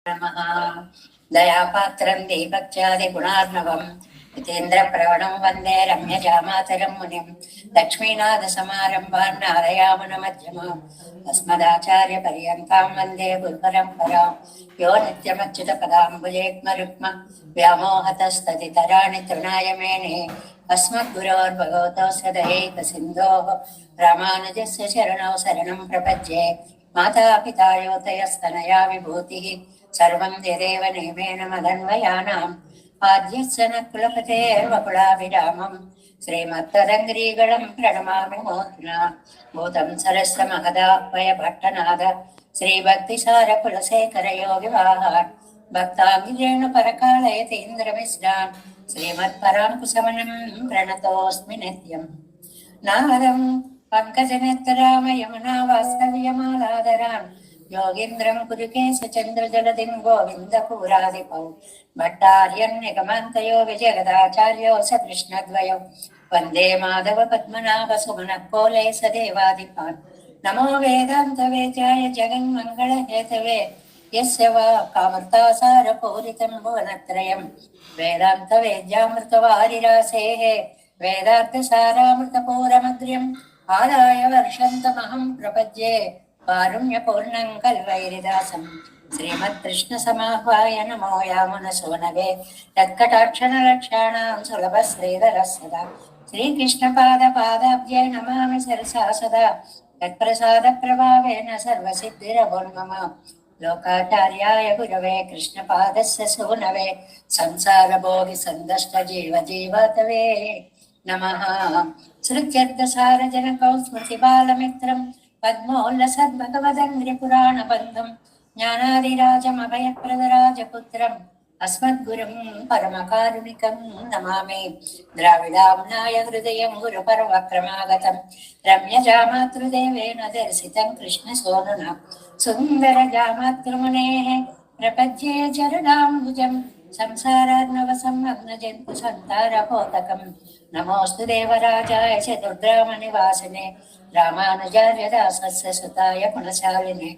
नमः। दयापात्रं दीपक्त्यादिगुणार्णवं यतीन्द्रप्रवणं वन्दे रम्यजामातरं मुनिं लक्ष्मीनाथसमारम्भान् नारयामनमध्यमाम् अस्मदाचार्यपर्यन्तां वन्दे गुरुपरम्परां यो नित्यमच्युतपदाम्बुजेग्मरुक्म व्यामोहतस्तदितराणि तृणाय मेने अस्मद्गुरोर्भगवतोऽस्य दयैकसिन्धोः रामानुजस्य चरणौ शरणं प्रपद्ये। माता पिता योतयस्तनया विभूतिः सर्वं यदेव नियमेन मदन्वयानाम् आद्यस्य न कुलपतेर्वकुलाभिरामम् श्रीमत्तदङ्ग्रीगणं प्रणमामि मूर्ध्ना भूतं सरस्य महदाह्वय भट्टनाद श्रीभक्तिसारकुलशेखरयोगिवाहान् भक्ताङ्गिरेण परकालयतीन्द्रमिश्रान् श्रीमत्पराङ्कुशमनं प्रणतोऽस्मि नित्यम्। नारदं पङ्कजनेत्रराम यमुना वास्तव्यमालादरान् योगीन्द्रं कुरुकेशचन्द्रजलदिं गोविन्दपुरादिपौ भट्टार्यं निगमान्तयो विजगदाचार्यो स कृष्णद्वयो वन्दे माधव पद्मनाभ सुमनः कोले स देवादिपान्। नमो वेदान्तवेद्याय जगन्मङ्गलहेतवे यस्य वा कामर्तासारपूरितं भुवनत्रयं वेदान्तवेद्यामृतवारिरासेः वेदार्थसारामृतपूरमग्र्यम् आदाय वर्षन्तमहं प्रपद्ये कारुण्यपूर्णं कल्वैरिदासं श्रीमत्कृष्णसमाह्वाय नमो यामुनसूनवे तत्कटाक्षणरक्षाणां सुलभश्रीधरः सदा श्रीकृष्णपादपादाब्जै नमामि सरसा सदा तत्प्रसादप्रभावेन सर्वसिद्धिरभुर्मम। लोकाचार्याय गुरवे कृष्णपादस्य सूनवे संसारभोगिसन्दष्टजीवजीवतवे नमः। सृत्यर्थसारजनकौ स्मृतिबालमित्रं पद्मोल्लसद्भगवदङ्घ्रिपुराणबन्धं ज्ञानादिराजमभयप्रदराजपुत्रम् अस्मद्गुरुं परमकारुणिकं नमामि। द्राविडाम्नाय हृदयं गुरुपर्वक्रमागतं रम्यजामातृदेवेन दर्शितं कृष्णसोनुना सुन्दरजामातृमुनेः प्रपद्ये चरणाम्बुजं संसारार्णवसंलग्नजन्तुसन्तारपोतकं नमोऽस्तु देवराजाय चतुर्ग्रामनिवासिने रामानुजार्यदासस्य सुताय गुणशालिने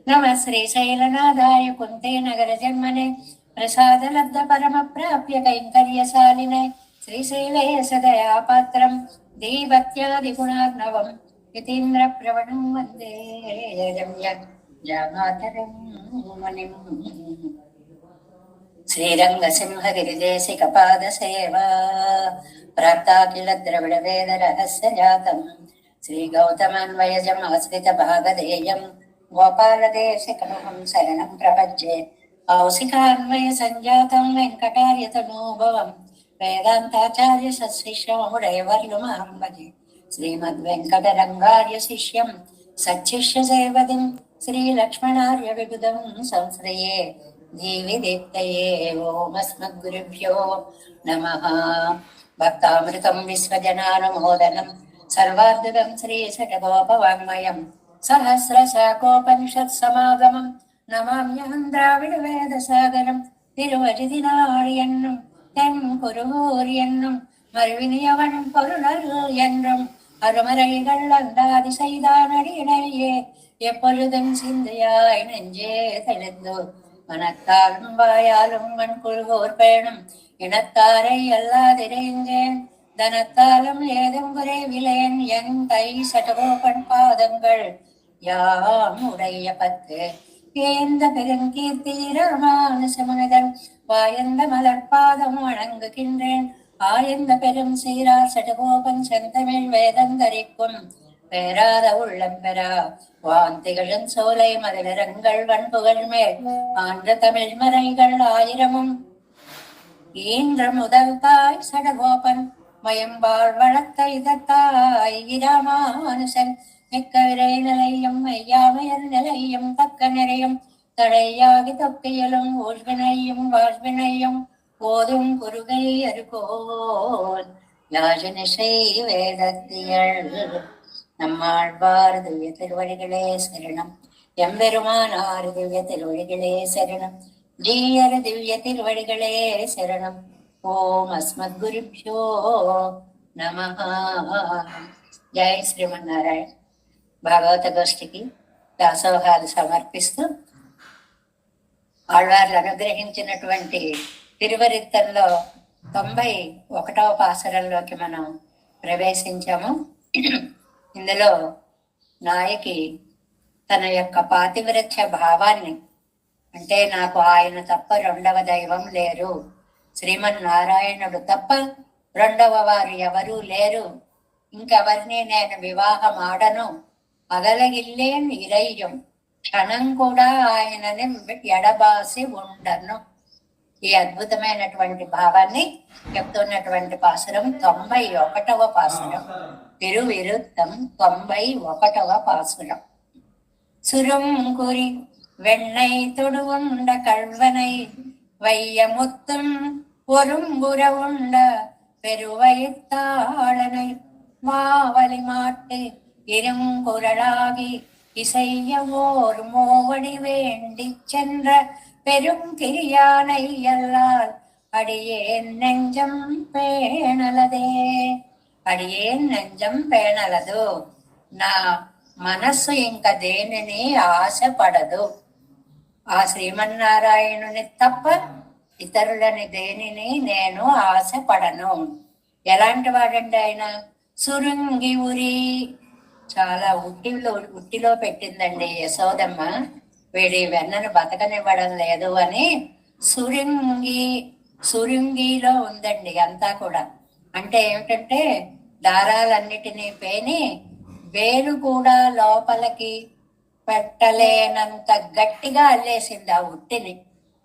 नमः श्रीशैलनाथाय कुन्तीनगरजन्मने प्रसादलब्धपरमप्राप्य कैङ्कर्यशालिने श्रीशैले सदयापात्रं दीभक्त्यादिगुणार्णवं यतीन्द्रप्रवणं वन्दे रम्यजामातरं मुनिम्। श्रीरङ्गसिंहगिरिदेशिकपादसेवा प्राप्ता किल द्रविडवेदरहस्यजातम् श्रीगौतमान्वयजमाश्रितभागधेयं गोपालदेशिकमहं शरणं प्रपद्ये। कौशिकान्वयसञ्जातं वेङ्कटार्यतनूभवं वेदान्ताचार्यसशिष्यमुडयवर्युमहं भजे। श्रीमद्वेङ्कटरङ्गार्यशिष्यं सच्छिष्यसेवदिं श्रीलक्ष्मणार्यविबुधं संश्रये जीविदीप्तये ओमस्मद्गुरुभ्यो नमः। भक्तामृतं विश्वजनानुमोदनं सर्वाद्भुतं श्रीशतकोपवाङ्मयं सहस्रशाकोपनिषत्समागमं नमाम्यहं द्राविडवेदसागरं तिरुवजिदिनाळि தென்பொருகூர் என்னும் மறுவினியவன் பொருளர் என்றும் அருமறைகள் அந்தாதி செய்தானடியினையே எப்பொழுதும் சிந்தையாய் நெஞ்சே தெளிந்து மனத்தாலும் வாயாலும் மண்குழுகோர் பேணும் இனத்தாரை அல்லாதிரேங்கேன் தனத்தாலும் ஏதும் குறைவிலேன் என் கை சட்டகோபன் பாதங்கள் யாம் உடைய பத்து ஏந்த பெருங்கீர்த்தி ராமானுசமுனிதன் வாயந்த மலர்பாதம் வணங்குகின்றேன் ஆயந்த பெரும் சீரார் சடகோபன் செந்தமிழ் வேதந்தரிக்கும் பேராத உள்ளம் பெறா வாந்திகளின் சோலை மதிலரங்கள் வன்புகள் மேல் ஆன்ற தமிழ் மறைகள் ஆயிரமும் ஈன்ற முதல் தாய் சடகோபன் மயம்பாள் வளர்த்த இதத்தாய் இராமானுசன் மிக்க விரை நிலையும் ஐயாமையர் நிலையும் தக்க நிறையும் தடையாகி தொக்கையிலும் ஊழ்வினையும் வாழ்வினையும் போதும் குருகை அருகோல் யாஜனிசை வேதத்தியல் நம்மாழ்வார் திவ்ய திருவடிகளே சரணம். எம்பெருமானார் திவ்ய திருவடிகளே சரணம். ஜீயர் திவ்ய திருவடிகளே சரணம். ஓம் அஸ்மத்குருப்யோ நமஹ. జై శ్రీమన్నారాయణ. భాగవత గోష్ఠికి దాసోహాలు సమర్పిస్తూ ఆళ్వార్లు అనుగ్రహించినటువంటి తిరువరిత్తంలో 91వ పాసురంలోకి మనం ప్రవేశించాము. ఇందులో నాయకి తన యొక్క పాతివ్రత్య భావాన్ని, అంటే నాకు ఆయన తప్ప రెండవ దైవం లేరు, శ్రీమన్నారాయణుడు తప్ప రెండవ వారు ఎవరూ లేరు, ఇంకెవరిని నేను వివాహం ఆడను, అగలగిల్లేం ఇరయ్యం, క్షణం కూడా ఆయనని ఎడబాసి ఉండను. ఈ అద్భుతమైనటువంటి భావాన్ని చెప్తున్నటువంటి పాసురం 91వ పాసురం, తిరువిరుత్తం 91వ పాసురం. சுருங்குறி வெண்ணை தொடுவுண்ட கல்வனை வையமுத்தும் ஒரும்புற உண்ட பெருவயித்தாளனை மாவலி மாட்டு இருங்குரலாகி இசைய ஓர் மோவடி வேண்டி சென்ற பெரும் கிரியானை அல்லால் அடியேன் நெஞ்சம் பேணலதே. అడియేన్ నెంజం పేణలదు, నా మనస్సు ఇంక దేనిని ఆశపడదు. ఆ శ్రీమన్నారాయణుని తప్ప ఇతరులని దేనిని నేను ఆశపడను. ఎలాంటి వాడండి ఆయన? సురుంగి ఉరి, చాలా ఉట్టిలో పెట్టిందండి యశోదమ్మ, వీడి వెన్నను బతకనివ్వడం లేదు అని సురుంగిలో ఉందండి అంతా కూడా. అంటే ఏమిటంటే దారాలన్నిటినీ పేని వేలు కూడా లోపలికి పెట్టలేనంత గట్టిగా అల్లేసింది ఆ ఉట్టిని.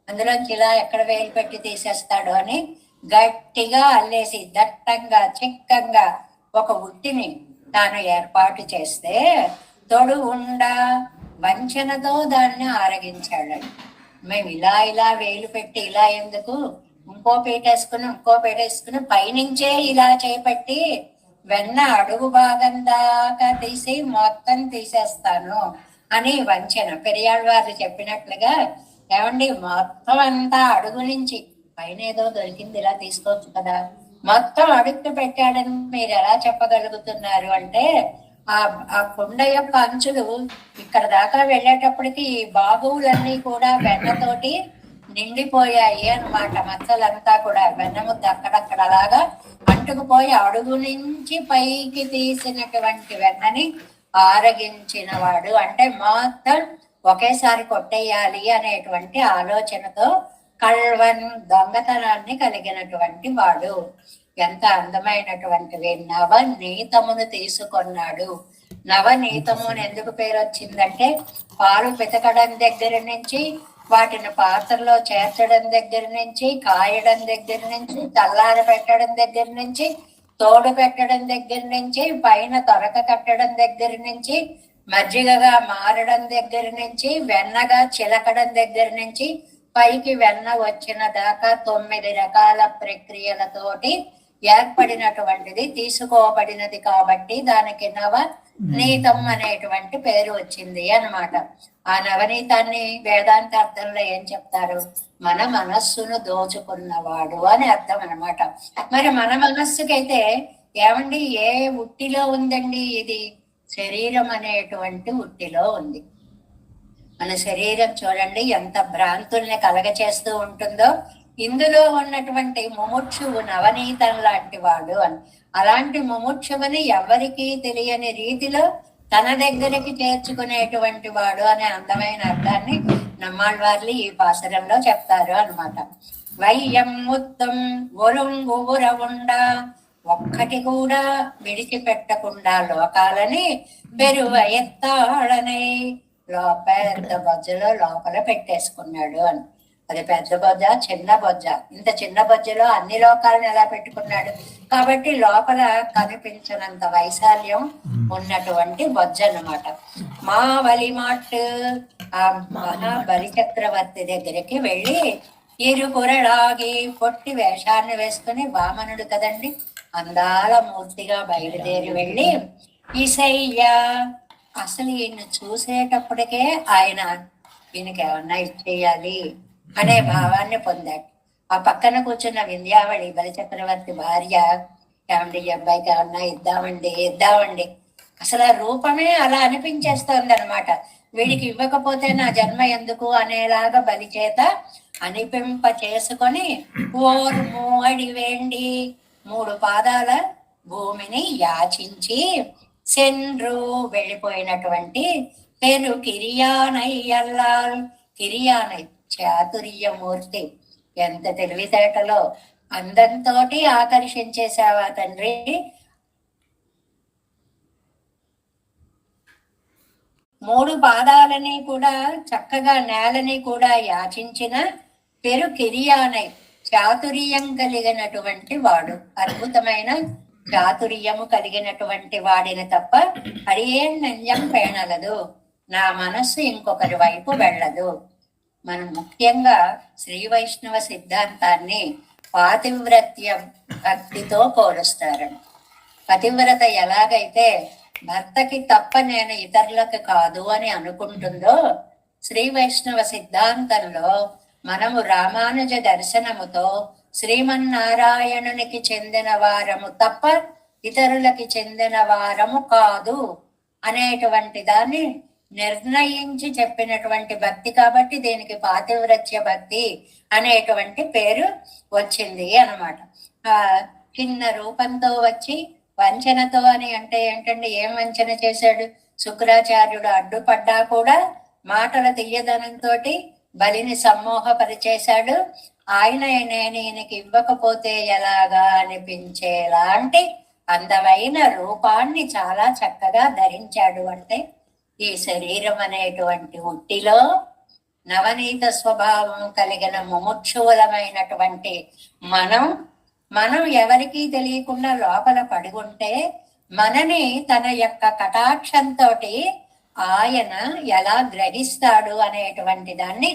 అందులోంచి ఇలా ఎక్కడ వేలు పెట్టి తీసేస్తాడు అని గట్టిగా అల్లేసి దట్టంగా చిక్కంగా ఒక ఉట్టిని తాను ఏర్పాటు చేస్తే తొడు ఉండ వంచనతో దాన్ని ఆరగించాడు. మేము ఇలా వేలు పెట్టి ఇలా ఎందుకు, ఇంకో పీటేసుకుని పైనుంచే ఇలా చేపట్టి వెన్న అడుగు భాగం దాకా తీసి మొత్తం తీసేస్తాను అని వంచన. పెరియాళ్ళవారు చెప్పినట్లుగా, ఏమండి మొత్తం అంతా అడుగు నుంచి, పైన ఏదో దొరికింది ఇలా తీసుకోవచ్చు కదా, మొత్తం అడుగు పెట్టాడని మీరు ఎలా చెప్పగలుగుతున్నారు అంటే, ఆ కుండ యొక్క అంచులు ఇక్కడ దాకా వెళ్ళేటప్పటికి ఈ బాగువులన్నీ కూడా వెన్నతోటి నిండిపోయాయి అన్నమాట. మచ్చలంతా కూడా వెన్న ముద్ద అక్కడక్కడ అలాగా అంటుకుపోయి అడుగు నుంచి పైకి తీసినటువంటి వెన్నని ఆరగించిన వాడు, అంటే మొత్తం ఒకేసారి కొట్టేయాలి అనేటువంటి ఆలోచనతో కల్వన్ దొంగతనాన్ని కలిగినటువంటి వాడు. ఎంత అందమైనటువంటివి. నవనీతమును తీసుకొన్నాడు. నవనీతము అని ఎందుకు పేరు వచ్చిందంటే, పాలు పితకడం దగ్గర నుంచి, వాటిని పాత్రలో చేర్చడం దగ్గర నుంచి, కాయడం దగ్గర నుంచి, చల్లార పెట్టడం దగ్గర నుంచి, తోడు పెట్టడం దగ్గర నుంచి, పైన తొరక కట్టడం దగ్గర నుంచి, మజ్జిగగా మారడం దగ్గర నుంచి, వెన్నగా చిలకడం దగ్గర నుంచి, పైకి వెన్న వచ్చిన దాకా 9 రకాల ప్రక్రియలతోటి ఏర్పడినటువంటిది, తీసుకోబడినది కాబట్టి దానికి నవనీతం అనేటువంటి పేరు వచ్చింది అన్నమాట. ఆ నవనీతాన్ని వేదాంత అర్థంలో ఏం చెప్తారు? మన మనస్సును దోచుకున్నవాడు అని అర్థం అనమాట. మరి మన మనస్సుకైతే ఏమండి ఏ ఉట్టిలో ఉందండి? ఇది శరీరం అనేటువంటి ఉట్టిలో ఉంది. మన శరీరం చూడండి ఎంత భ్రాంతుల్ని కలగచేస్తూ ఉంటుందో. ఇందులో ఉన్నటువంటి ముముక్షువు నవనీతం లాంటి వాడు అని. అలాంటి ముముక్షువుని ఎవరికీ తెలియని రీతిలో తన దగ్గరికి చేర్చుకునేటువంటి వాడు అనే అందమైన అర్థాన్ని నమ్మాళ్వార్లు ఈ పాసురంలో చెప్తారు అన్నమాట. వయ్యం మొత్తం ఒరుంగుర ఉండ, ఒక్కటి కూడా విడిచిపెట్టకుండా లోకాలని పెరువ ఎత్తాడనై పెద్ద బొజ్జలో లోపల పెట్టేసుకున్నాడు అని. అది పెద్ద బొజ్జ, చిన్న బొజ్జ. ఇంత చిన్న బొజ్జలో అన్ని లోకాలను ఎలా పెట్టుకున్నాడు కాబట్టి లోపల కనిపించినంత వైశాల్యం ఉన్నటువంటి బొజ్జ అన్నమాట. మా బలి మాట్, ఆ మహాబలి చక్రవర్తి దగ్గరికి వెళ్ళి ఇరుకురలాగి పొట్టి వేషాన్ని వేసుకుని, వామనుడు కదండి, అందాల మూర్తిగా బయలుదేరి వెళ్ళి ఈసయ్య, అసలు ఈయన చూసేటప్పటికే ఆయన ఈయనకి ఏమన్నా ఇచ్చేయాలి అనే భావాన్ని పొందాడు. ఆ పక్కన కూర్చున్న వింధ్యావళి బలిచక్రవర్తి భార్య, ఏమండి ఈ అబ్బాయికి ఏమన్నా ఇద్దామండి. అసలు ఆ రూపమే అలా అనిపించేస్తోంది అనమాట. వీడికి ఇవ్వకపోతే నా జన్మ ఎందుకు అనేలాగా బలి చేత అనిపింప చేసుకొని ఓర్ము అడివేండి 3 పాదాల భూమిని యాచించి సెండ్రు వెళ్ళిపోయినటువంటి పేరు కిరియానై అల్లాల్. కిరియానై చాతుర్యమూర్తి, ఎంత తెలివితేటలో అందంతో ఆకర్షించేశావా తండ్రి. 3 పాదాలని కూడా చక్కగా నేలని కూడా యాచించిన పేరు కిరియానై, చాతుర్యం కలిగినటువంటి వాడు, అద్భుతమైన చాతుర్యము కలిగినటువంటి వాడిని తప్ప హరియేణ్యం పేణలదు, నా మనస్సు ఇంకొకరి వైపు వెళ్ళదు. మనం ముఖ్యంగా శ్రీ వైష్ణవ సిద్ధాంతాన్ని పాతివ్రత్య భక్తితో పోలుస్తారండి. పతివ్రత ఎలాగైతే భర్తకి తప్ప నేను ఇతరులకు కాదు అని అనుకుంటుందో, శ్రీ వైష్ణవ సిద్ధాంతంలో మనము రామానుజ దర్శనముతో శ్రీమన్నారాయణునికి చెందిన వారము తప్ప ఇతరులకి చెందిన వారము కాదు అనేటువంటి దాన్ని నిర్ణయించి చెప్పినటువంటి భక్తి కాబట్టి దీనికి పాతివ్రత్య భక్తి అనేటువంటి పేరు వచ్చింది అన్నమాట. చిన్న రూపంతో వచ్చి వంచనతో అని అంటే ఏంటంటే ఏం వంచన చేశాడు? శుక్రాచార్యుడు అడ్డుపడ్డా కూడా మాటల తీయదనంతో బలిని సమ్మోహపరిచేశాడు. ఆయన నేను ఈయనకి ఇవ్వకపోతే ఎలాగా అనిపించేలాంటి అందమైన రూపాన్ని చాలా చక్కగా ధరించాడు. అంటే ఈ శరీరం అనేటువంటి ఉట్టిలో నవనీత స్వభావం కలిగిన ముముక్షువులమైనటువంటి మనం ఎవరికీ తెలియకుండా లోపల పడి ఉంటే మనని తన యొక్క కటాక్షంతో ఆయన ఎలా గ్రహిస్తాడు అనేటువంటి దాన్ని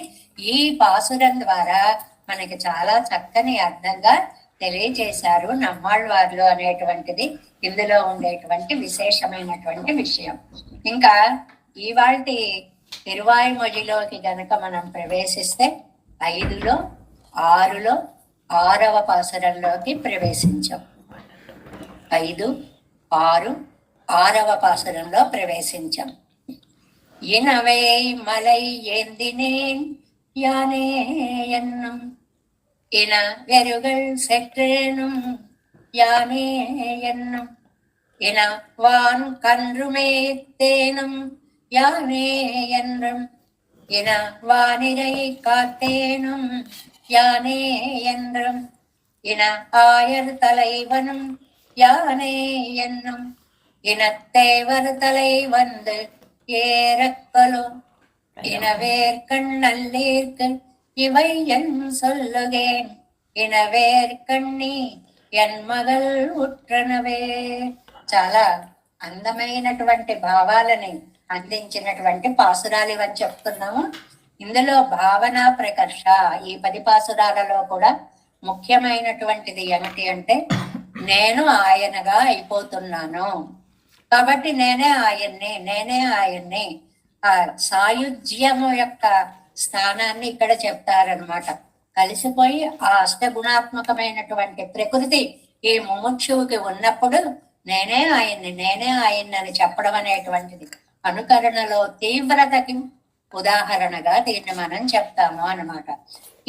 ఈ పాసురం ద్వారా మనకి చాలా చక్కని అర్థంగా తెలియచేశారు నమ్మాళ్ళవార్లు అనేటువంటిది ఇందులో ఉండేటువంటి విశేషమైనటువంటి విషయం. ఇంకా ఇవాల్టి తిరువాయిమొழிలోకి గనక మనం ప్రవేశిస్తే 5లో 6లో 6వ పాసురంలోకి ప్రవేశించాం. 5, 6, 6వ పాసురంలో ప్రవేశించాం. ఇనవే మలై ఏందినేన్ யானே என்னும் இன வெறுகள் செற்றேனும் யானே என்னும் இன வான் கன்றுமேத்தேனும் யானே என்றும் இன வானிரை காத்தேனும் யானே என்றும் இன ஆயர் தலைவனும் யானே என்னும் இனத்தேவர் தலை வந்து ஏறக்கலும் இனவேற்கண்ணல்லீர்க்கு இவை என் சொல்லுகேன் ఇనవేర్కణ్ణి ఎన్మగల్ ఉట్రనవే. చాలా అందమైనటువంటి భావాలని అందించినటువంటి పాసురాలు ఇవని చెప్తున్నాము. ఇందులో భావనా ప్రకర్ష ఈ 10 పాసురాలలో కూడా ముఖ్యమైనటువంటిది ఏమిటి అంటే నేను ఆయనగా అయిపోతున్నాను కాబట్టి నేనే ఆయన్ని ఆ సాయుజ్యము యొక్క స్థానాన్ని ఇక్కడ చెప్తారనమాట. కలిసిపోయి ఆ అష్టగుణాత్మకమైనటువంటి ప్రకృతి ఈ ముముక్షువుకి ఉన్నప్పుడు నేనే ఆయన్ని అని చెప్పడం అనేటువంటిది అనుకరణలో తీవ్రతకి ఉదాహరణగా దీన్ని మనం చెప్తాము అన్నమాట.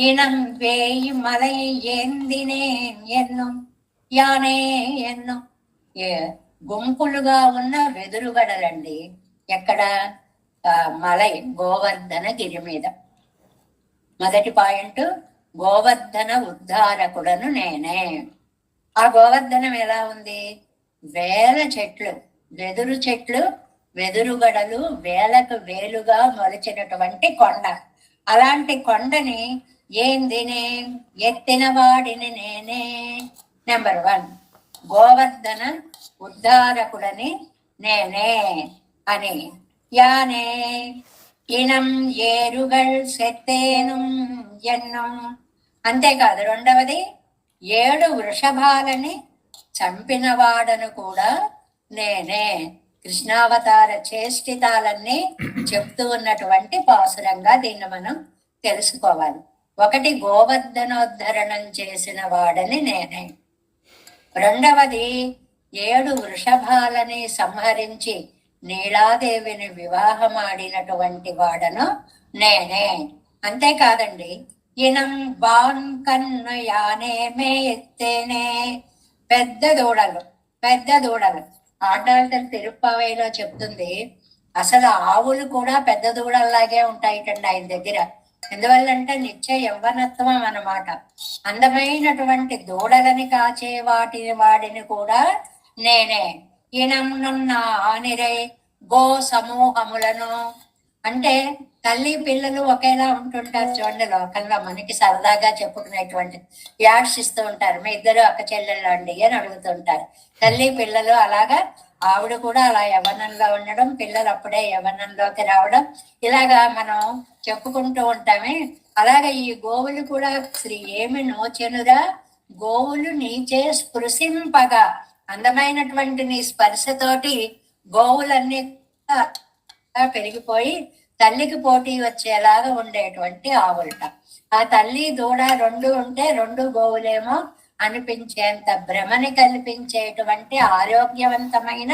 ఇనం వేయి మలై ఏందినేన్ ఎన్ను యానే ఎన్ను. గుంపులుగా ఉన్న వెదురుగడలండి. ఎక్కడ? మలై గోవర్ధన గిరి మీద. మొదటి పాయింట్, గోవర్ధన ఉద్ధారకుడను నేనే. ఆ గోవర్ధనం ఎలా ఉంది? వేల చెట్లు, వెదురు చెట్లు, వెదురుగడలు వేలకు వేలుగా మొలిచినటువంటి కొండ. అలాంటి కొండని ఏందినే ఎత్తిన వాడిని నేనే. నెంబర్ 1 గోవర్ధన ఉద్ధారకుడని నేనే అని. యానే ఇనం ఏరుగల్ సెత్తేనుం ఎన్నం. అంతేకాదు, రెండవది 7 వృషభాలని చంపిన వాడను కూడా నేనే. కృష్ణావతార చేష్టితాలన్నీ చెప్తూ ఉన్నటువంటి పాసురంగా దీన్ని మనం తెలుసుకోవాలి. 1 గోవర్ధనోద్ధరణం చేసిన వాడని నేనే. రెండవది 7 వృషభాలని సంహరించి నీలాదేవిని వివాహమాడినటువంటి వాడను నేనే. అంతేకాదండి, ఇనం బాన్ కన్ను యానేమే ఎత్తేనే. పెద్ద దూడలు, పెద్ద దూడలు. ఆటాటలు తిరుప్పావైలో చెప్తుంది, అసలు ఆవులు కూడా పెద్ద దూడల్లాగే ఉంటాయిటండి ఆయన దగ్గర. ఎందువల్లంటే నిత్య యవ్వనత్వం అన్నమాట. అందమైనటువంటి దూడలని కాచే వాడిని కూడా నేనే. ఈయననున్న ఆనిరై గో సమూహములను, అంటే తల్లి పిల్లలు ఒకేలా ఉంటుంటారు చూడండి లోకల్లో. మనకి సరదాగా చెప్పుకునేటువంటి యాడ్స్ ఇస్తూ ఉంటారు, మీ ఇద్దరు అక్క చెల్లెళ్ళు అండి అని అడుగుతుంటారు. తల్లి పిల్లలు అలాగా ఆవిడ కూడా అలా యవ్వనంలో ఉండడం, పిల్లలు అప్పుడే యవ్వనంలోకి రావడం, ఇలాగా మనం చెప్పుకుంటూ ఉంటామే. అలాగే ఈ గోవులు కూడా శ్రీ ఏమి నోచెనురా, గోవులు నీచే స్పృశింపగా, అందమైనటువంటి నీ స్పర్శతోటి గోవులన్నీ పెరిగిపోయి తల్లికి పోటీ వచ్చేలాగా ఉండేటువంటి ఆవులట. ఆ తల్లి దూడ రెండు ఉంటే రెండు గోవులేమో అనిపించేంత భ్రమని కల్పించేటువంటి ఆరోగ్యవంతమైన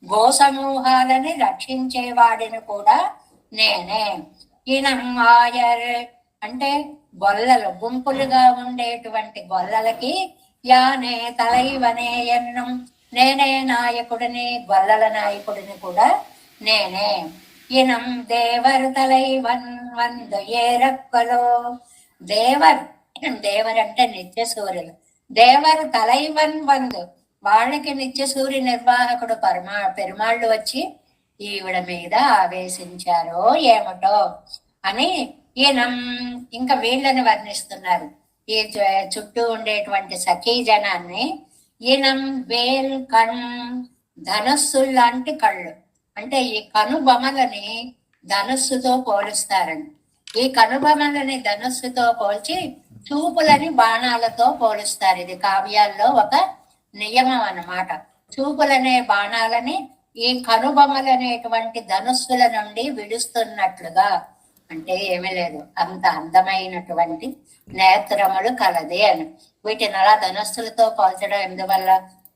గో సమూహాలని రక్షించేవాడిని కూడా నేనే. ఈయనర్ అంటే గొల్లలు, గుంపులుగా ఉండేటువంటి గొల్లలకి యానే తలైవనే ఎన్నం, నేనే నాయకుడిని, గొల్లల నాయకుడిని కూడా నేనే. ఇనం దేవర్ తలైవన్ వందు ఏరక్కలో. దేవర్, దేవర్ అంటే నిత్య సూర్యులు. దేవరు తలైవన్ వందు, వాళ్ళకి నిత్య సూర్య నిర్వాహకుడు పెరుమాళ్ళు వచ్చి ఈవిడ మీద ఆవేశించారో ఏమిటో అని ఈయనం ఇంకా వీళ్ళని వర్ణిస్తున్నారు. ఈ చుట్టూ ఉండేటువంటి సఖీ జనాన్ని. ఈయనం వేల్ కణ్ ధనస్సు లాంటి కళ్ళు, అంటే ఈ కనుబొమలని ధనుస్సుతో పోలుస్తారండి. ఈ కనుబొమలని ధనుస్సుతో పోల్చి చూపులని బాణాలతో పోలుస్తారు. ఇది కావ్యాల్లో ఒక నియమం అన్నమాట. చూపులనే బాణాలని ఈ కనుబొమలనేటువంటి ధనుస్సుల నుండి విడుస్తున్నట్లుగా, అంటే ఏమీ లేదు, అంత అందమైనటువంటి నేత్రములు కలదే అని. వీటిని అలా ధనుస్సులతో పోల్చడం ఎందువల్ల,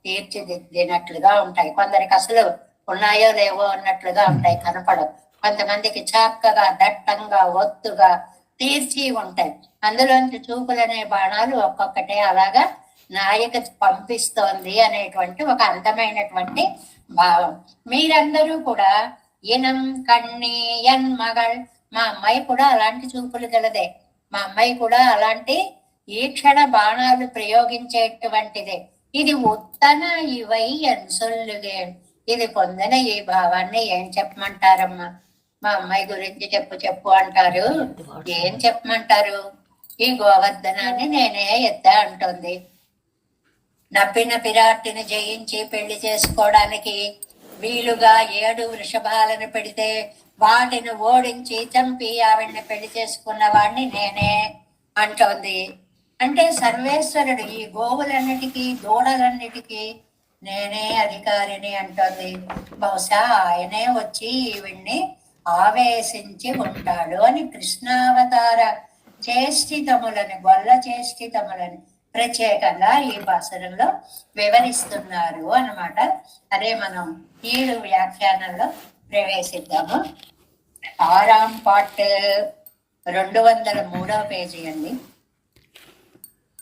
తీర్చిదిద్దినట్లుగా ఉంటాయి. కొందరికి అసలు ఉన్నాయో లేవో అన్నట్లుగా ఉంటాయి, కనపడవు. కొంతమందికి చక్కగా దట్టంగా ఒత్తుగా తీర్చి ఉంటాయి. అందులోంచి చూపులనే బాణాలు ఒక్కొక్కటే అలాగా నాయక పంపిస్తోంది అనేటువంటి ఒక అందమైనటువంటి భావం. మీరందరూ కూడా ఇనం కన్నీ ఎన్ మగళ్, మా అమ్మాయి కూడా అలాంటి చూపులు గలదే, మా అమ్మాయి కూడా అలాంటి ఈక్షణ బాణాలు ప్రయోగించేటువంటిదే. ఇది ఉత్తన ఇవై ఎన్సొల్లుగే, ఇది పొందిన ఈ భావాన్ని ఏం చెప్పమంటారమ్మా? మా అమ్మాయి గురించి చెప్పు చెప్పు అంటారు, ఏం చెప్పమంటారు? ఈ గోవర్ధనాన్ని నేనే ఎత్తా అంటుంది. నప్పిన పిరాటిని జయించి పెళ్లి చేసుకోవడానికి వీలుగా 7 వృషభాలను పెడితే వాటిని ఓడించి చంపి ఆవిడ్ని పెళ్లి చేసుకున్న వాడిని నేనే అంటోంది. అంటే సర్వేశ్వరుడు ఈ గోవులన్నిటికీ దూడలన్నిటికీ నేనే అధికారిని అంటోంది. బహుశా ఆయనే వచ్చి ఈవిడ్ని ఆవేశించి ఉంటాడు అని కృష్ణావతార చేష్టితములని, గొల్ల చేష్టితములని ప్రత్యేకంగా ఈ భాషలో వివరిస్తున్నారు అన్నమాట. అదే మనం 7 వ్యాఖ్యానంలో ప్రవేశిద్దాము. 6వ పార్ట్ 203వ పేజీ అండి.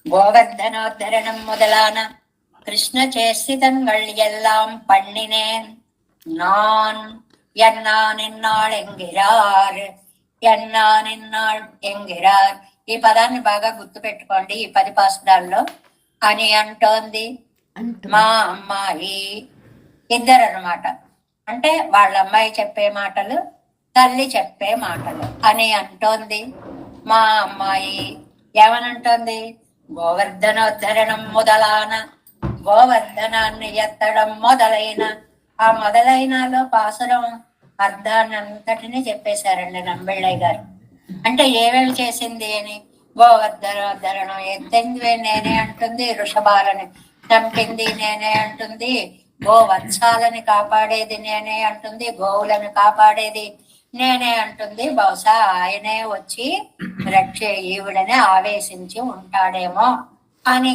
గోవర్ధనోద్ధరణం మొదలాన కృష్ణ చేసితంగళ్ ఎల్లాం పన్నినేన్ நான் ఎన్నా నిన్నాళ్ ఎంగిరార్, ఎన్నా నిన్నాళ్ ఎంగిరార్. ఈ పదాన్ని బాగా గుర్తు పెట్టుకోండి ఈ 10 పాసురాల్లో. అని అంటోంది మా అమ్మాయి. ఇద్దరు అన్నమాట, అంటే వాళ్ళ అమ్మాయి చెప్పే మాటలు, తల్లి చెప్పే మాటలు. అని అంటోంది మా అమ్మాయి. ఏమనంటోంది? గోవర్ధనోద్ధరణం మొదలాన, గోవర్ధనాన్ని ఎత్తడం మొదలైన. ఆ మొదలైనలో పాసురం అర్థాన్నంతటిని చెప్పేశారండి నంబిళ్ళయ్య గారు. అంటే ఏమేమి చేసింది అని. గోవర్ధనోద్ధరణం ఎత్తింది నేనే అంటుంది, వృషభాలని చంపింది నేనే అంటుంది, గోవత్సాలని కాపాడేది నేనే అంటుంది, గోవులను కాపాడేది నేనే అంటుంది. బహుశా ఆయనే వచ్చి ఈవిడని ఆవేశించి ఉంటాడేమో అని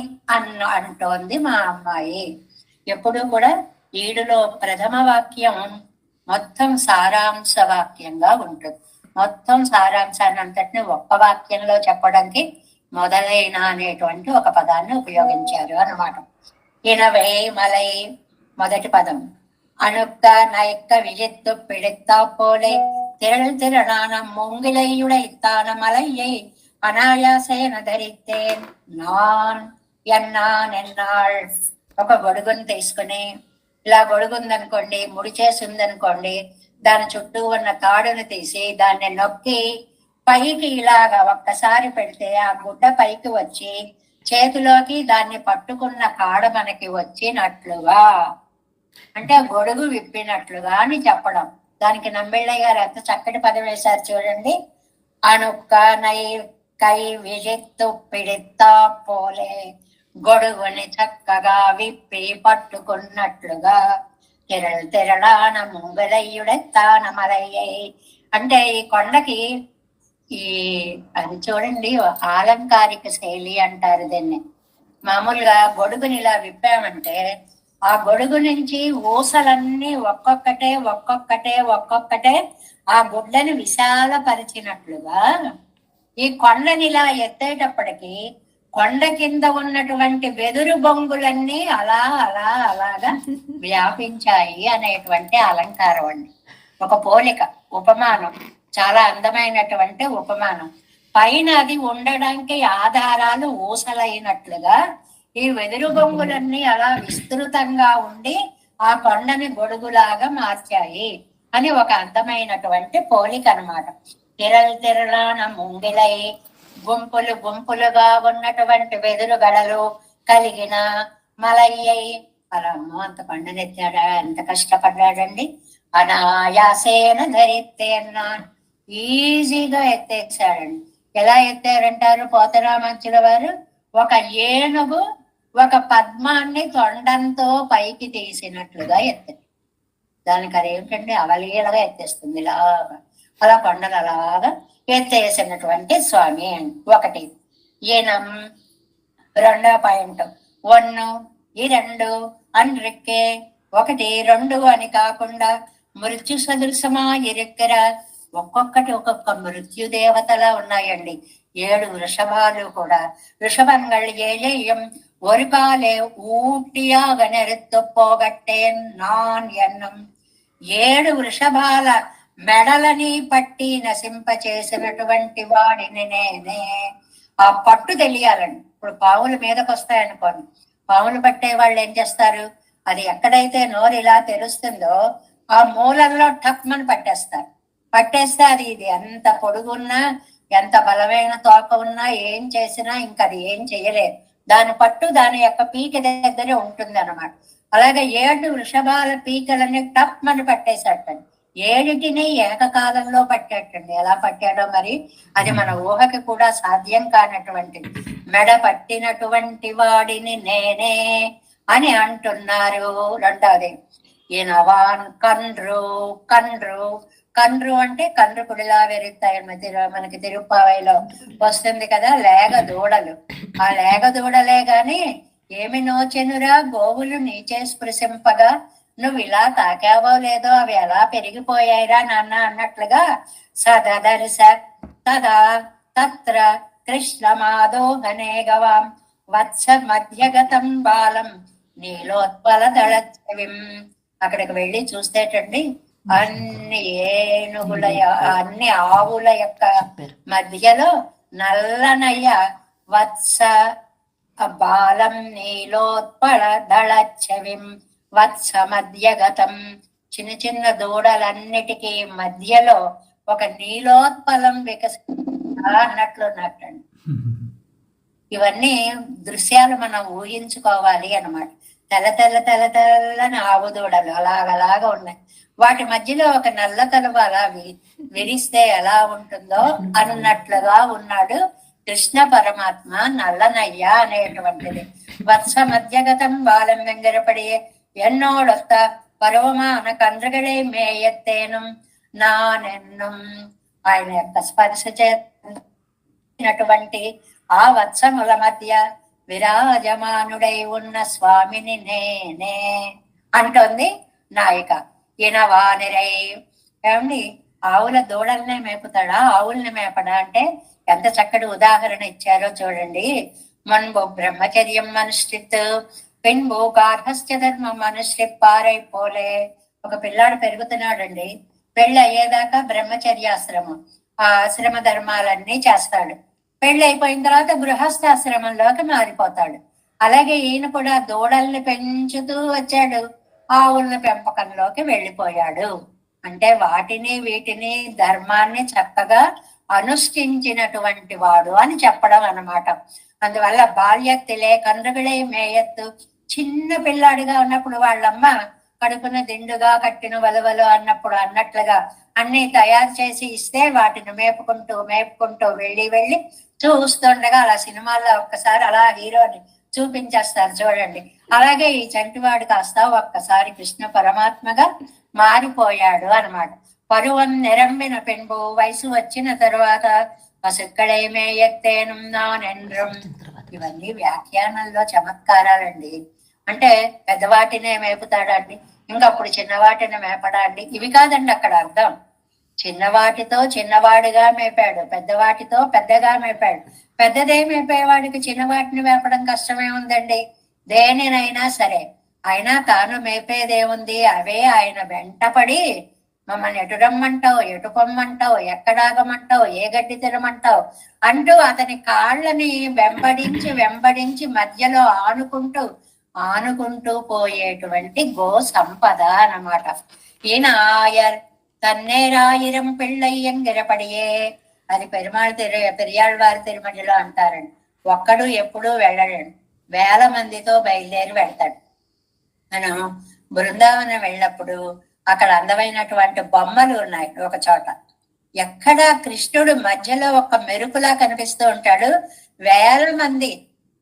అంటోంది మా అమ్మాయి. ఎప్పుడు కూడా ఈడులో ప్రథమ వాక్యం మొత్తం సారాంశ వాక్యంగా ఉంటుంది. మొత్తం సారాంశాన్ని అంతటిని ఒక్క వాక్యంలో చెప్పడానికి మొదలైన అనేటువంటి ఒక పదాన్ని ఉపయోగించారు అన్నమాట. ఇనవై మలై మొదటి పదం. அணுக்க நயக்க விழித்து பிடித்தா போலே திரள் திரளான மூங்கிலையுடைத்தான மலையை అనాయాసేన ధరిత్తేన్ నాన్ ఎన్నాన్ ఎన్నాள். ఒక గొడుగును తీసుకుని ఇలా గొడుగుందనుకోండి, ముడి చేసి ఉందనుకోండి, దాని చుట్టూ ఉన్న తాడును తీసి దాన్ని నొక్కి పైకి ఇలాగా ఒక్కసారి పెడితే ఆ గుడ్డ పైకి వచ్చి చేతిలోకి దాన్ని పట్టుకున్న కాడ మనకి వచ్చినట్లుగా, అంటే గొడుగు విప్పినట్లుగా అని చెప్పడం. దానికి నంబిళ్ళయ్య గారు ఎంత చక్కటి పదం వేశారు చూడండి. అణుక్క నై కై విజిత్తు పిడిత్తా పోలే, గొడుగుని చక్కగా విప్పి పట్టుకున్నట్లుగా, తెరలు తెరళాన ముంగలయ్యుడెత్తాన మలయ్యై. అంటే ఈ కొండకి ఈ అది చూడండి ఆలంకారిక శైలి అంటారు దీన్ని. మామూలుగా గొడుగుని ఇలా విప్పామంటే ఆ గొడుగు నుంచి ఊసలన్నీ ఒక్కొక్కటే ఒక్కొక్కటే ఒక్కొక్కటే ఆ గుడ్లని విశాలపరిచినట్లుగా ఈ కొండని ఇలా ఎత్తేటప్పటికి కొండ కింద ఉన్నటువంటి వెదురు బొంగులన్నీ అలా అలా అలాగా వ్యాపించాయి అనేటువంటి అలంకారం అండి. ఒక పోలిక, ఉపమానం, చాలా అందమైనటువంటి ఉపమానం. పైన అది ఉండడానికి ఆధారాలు ఊసలైనట్లుగా ఈ వెదురు బొంగులన్నీ అలా విస్తృతంగా ఉండి ఆ కొండని గొడుగులాగా మార్చాయి అని ఒక అందమైనటువంటి పోలిక అనమాట. తిరల్ తిరలాన ముంగిలై, గుంపులు గుంపులుగా ఉన్నటువంటి వెదురు గడలు కలిగిన మలయ్యై. అలా అమ్మో అంత కొండనెత్తాడా, ఎంత కష్టపడ్డాడండి. అనాయాసేన ధరిత్తే అన్నా, ఈజీగా ఎత్తేసాడండి. ఎలా ఎత్తారంటారు పోతరామంచుల వారు? ఒక ఏనుగు ఒక పద్మాన్ని తొండంతో పైకి తీసినట్లుగా ఎత్తారు. దానికి అదేమిటండి అవలీలగా ఎత్తేస్తుంది ఇలాగా. అలా కొండలు అలాగా ఎత్తేసినటువంటి స్వామి అని ఒకటి. ఈనం రెండో పాయింట్. ఒన్ను ఈ రెండు అన్రిక్కే, ఒకటి రెండు అని కాకుండా మృత్యు సదృశమా ఇరుక్కర, ఒక్కొక్కటి ఒక్కొక్క మృత్యు దేవతలా ఉన్నాయండి. 7 వృషభాలు కూడా. వృషభంగళ్ ఏழைయం ஒரு காலே ஊட்டியாக நெருத்து போகட்டேன் நான் ఎన్నం. 7 వృషభాల మెడలని పట్టి నశింప చేసినటువంటి వాడిని నేనే. ఆ పట్టు తెలియాలండి. ఇప్పుడు పావుల మీదకి వస్తాయనుకోండి, పావులు పట్టే వాళ్ళు ఏం చేస్తారు, అది ఎక్కడైతే నోరు ఇలా తెరుస్తుందో ఆ మూలల్లో టక్మని పట్టేస్తారు. పట్టేస్తే అది ఇది ఎంత పొడుగున్నా ఎంత బలమైన తోక ఉన్నా ఏం చేసినా ఇంకా అది ఏం చెయ్యలేదు. దాని పట్టు దాని యొక్క పీక దగ్గరే ఉంటుంది అనమాట. అలాగే 7 వృషభాల పీకలన్నీ టప్మని పట్టేసేటండి. 7టిని ఏకకాలంలో పట్టేటండి. ఎలా పట్టాడో మరి అది మన ఊహకి కూడా సాధ్యం కానటువంటిది. మెడ పట్టినటువంటి వాడిని నేనే అని అంటున్నారు. రెండవది ఈయనవాన్ కండ్రు. కండ్రు కండ్రు అంటే కండ్రు కుడిలా వెరుతాయి. మనకి తిరుప్పావైలో వస్తుంది కదా లేగ దూడలు. ఆ లేగ దూడలే గాని ఏమి నోచెనురా గోవులు నీచే స్పృశింపగా, నువ్వు ఇలా తాకావో లేదో అవి ఎలా పెరిగిపోయాయిరా నాన్న అన్నట్లుగా. సదర్శ తదా తత్ర కృష్ణమాదోహనే గవాం వత్స మధ్యగతం బాలం నీలోత్పల దళచ్చవిం. అక్కడికి వెళ్ళి చూస్తేటండి అన్ని ఏనుగుల అన్ని ఆవుల యొక్క మధ్యలో నల్లనయ్య వత్స బాలం నీలోత్పల దళచ్చవిం వత్స మధ్యగతం. చిన్న చిన్న దూడలన్నిటికీ మధ్యలో ఒక నీలోత్పలం అన్నట్లు ఉన్నట్టండి. ఇవన్నీ దృశ్యాలు మనం ఊహించుకోవాలి అన్నమాట. తెల్ల తెల్ల తెల్ల తెల్లని ఆవు దూడలు అలాగలాగా ఉన్నాయి. వాటి మధ్యలో ఒక నల్ల తలుపు అలా విరిస్తే ఎలా ఉంటుందో అన్నట్లుగా ఉన్నాడు కృష్ణ పరమాత్మ నల్లనయ్య అనేటువంటిది. వత్స మధ్యగతం బాలం వెంగరపడి ఎన్నోడొత్త పర్వమాన కంద్రగడే మేయత్తేనం నానెన్నం. ఆయన యొక్క స్పర్శ చేసినటువంటి ఆ వత్సముల మధ్య విరాజమానుడై ఉన్న స్వామిని నేనే అంటోంది నాయిక. ఇనవానిరై. ఏమండి, ఆవుల దూడల్నే మేపుతాడా, ఆవుల్ని మేపడా అంటే ఎంత చక్కటి ఉదాహరణ ఇచ్చారో చూడండి. మన్బు బ్రహ్మచర్యం అనుష్ఠిత్ పిన్బు గార్హస్థ్య ధర్మం అనుష్ఠిప్పారైపోలే. ఒక పిల్లాడు పెరుగుతున్నాడండి, పెళ్లి అయ్యేదాకా బ్రహ్మచర్యాశ్రమం, ఆ ఆశ్రమ ధర్మాలన్నీ చేస్తాడు. పెళ్లి అయిపోయిన తర్వాత గృహస్థాశ్రమంలోకి మారిపోతాడు. అలాగే ఈయన కూడా దూడల్ని పెంచుతూ వచ్చాడు, ఆవుల పెంపకంలోకి వెళ్ళిపోయాడు. అంటే వాటిని వీటిని ధర్మాన్ని చక్కగా అనుష్ఠించినటువంటి వాడు అని చెప్పడం అన్నమాట. అందువల్ల బాల్యత్తిలే కండ్రుగడే మేయత్తు. చిన్న పిల్లాడిగా ఉన్నప్పుడు వాళ్ళమ్మ కడుపున దిండుగా కట్టిన వలవలు అన్నట్లుగా అన్ని తయారు చేసి ఇస్తే వాటిని మేపుకుంటూ మేపుకుంటూ వెళ్ళి వెళ్ళి చూస్తుండగా అలా సినిమాల్లో ఒక్కసారి అలా హీరోని చూపించేస్తారు చూడండి. అలాగే ఈ చంటివాడు కాస్త ఒక్కసారి కృష్ణ పరమాత్మగా మారిపోయాడు అన్నమాట. పరువం నిరంబిన పెంబు వయసు వచ్చిన తరువాత పసుక్కడేమే ఎత్తేనున్నానెండ్రం. ఇవన్నీ వ్యాఖ్యానంలో చమత్కారాలండి. అంటే పెద్దవాటినే మేపుతాడండి, ఇంకప్పుడు చిన్నవాటిని మేపడాండి, ఇవి కాదండి అక్కడ అర్థం. చిన్నవాటితో చిన్నవాడిగా మేపాడు, పెద్దవాటితో పెద్దగా మేపాడు. పెద్దదే మేపేవాడికి చిన్నవాటిని మేపడం కష్టమే ఉందండి. దేనినైనా సరే అయినా తాను మేపేదేముంది, అవే ఆయన వెంటపడి మమ్మల్ని ఎటు రమ్మంటావు, ఎటు పొమ్మంటావు, ఎక్కడాగమంటావు, ఏ గడ్డి తినమంటావు అంటూ అతని కాళ్ళని వెంబడించి వెంబడించి మధ్యలో ఆనుకుంటూ పోయేటువంటి గో సంపద అన్నమాట. ఈయన ఆయర్ తన్నేరాయిరం పిళ్ళయ్యంగిరపడియే. అది పెరియాళ్ళవారి తిరుమలలో అంటారండి. ఒక్కడు ఎప్పుడూ వెళ్ళడండి, వేల మందితో బయలుదేరి వెళ్తాడు. మనం బృందావనం వెళ్ళినప్పుడు అక్కడ అందమైనటువంటి బొమ్మలు ఉన్నాయి ఒక చోట. ఎక్కడ కృష్ణుడు మధ్యలో ఒక మెరుపులా కనిపిస్తూ ఉంటాడు. వేల మంది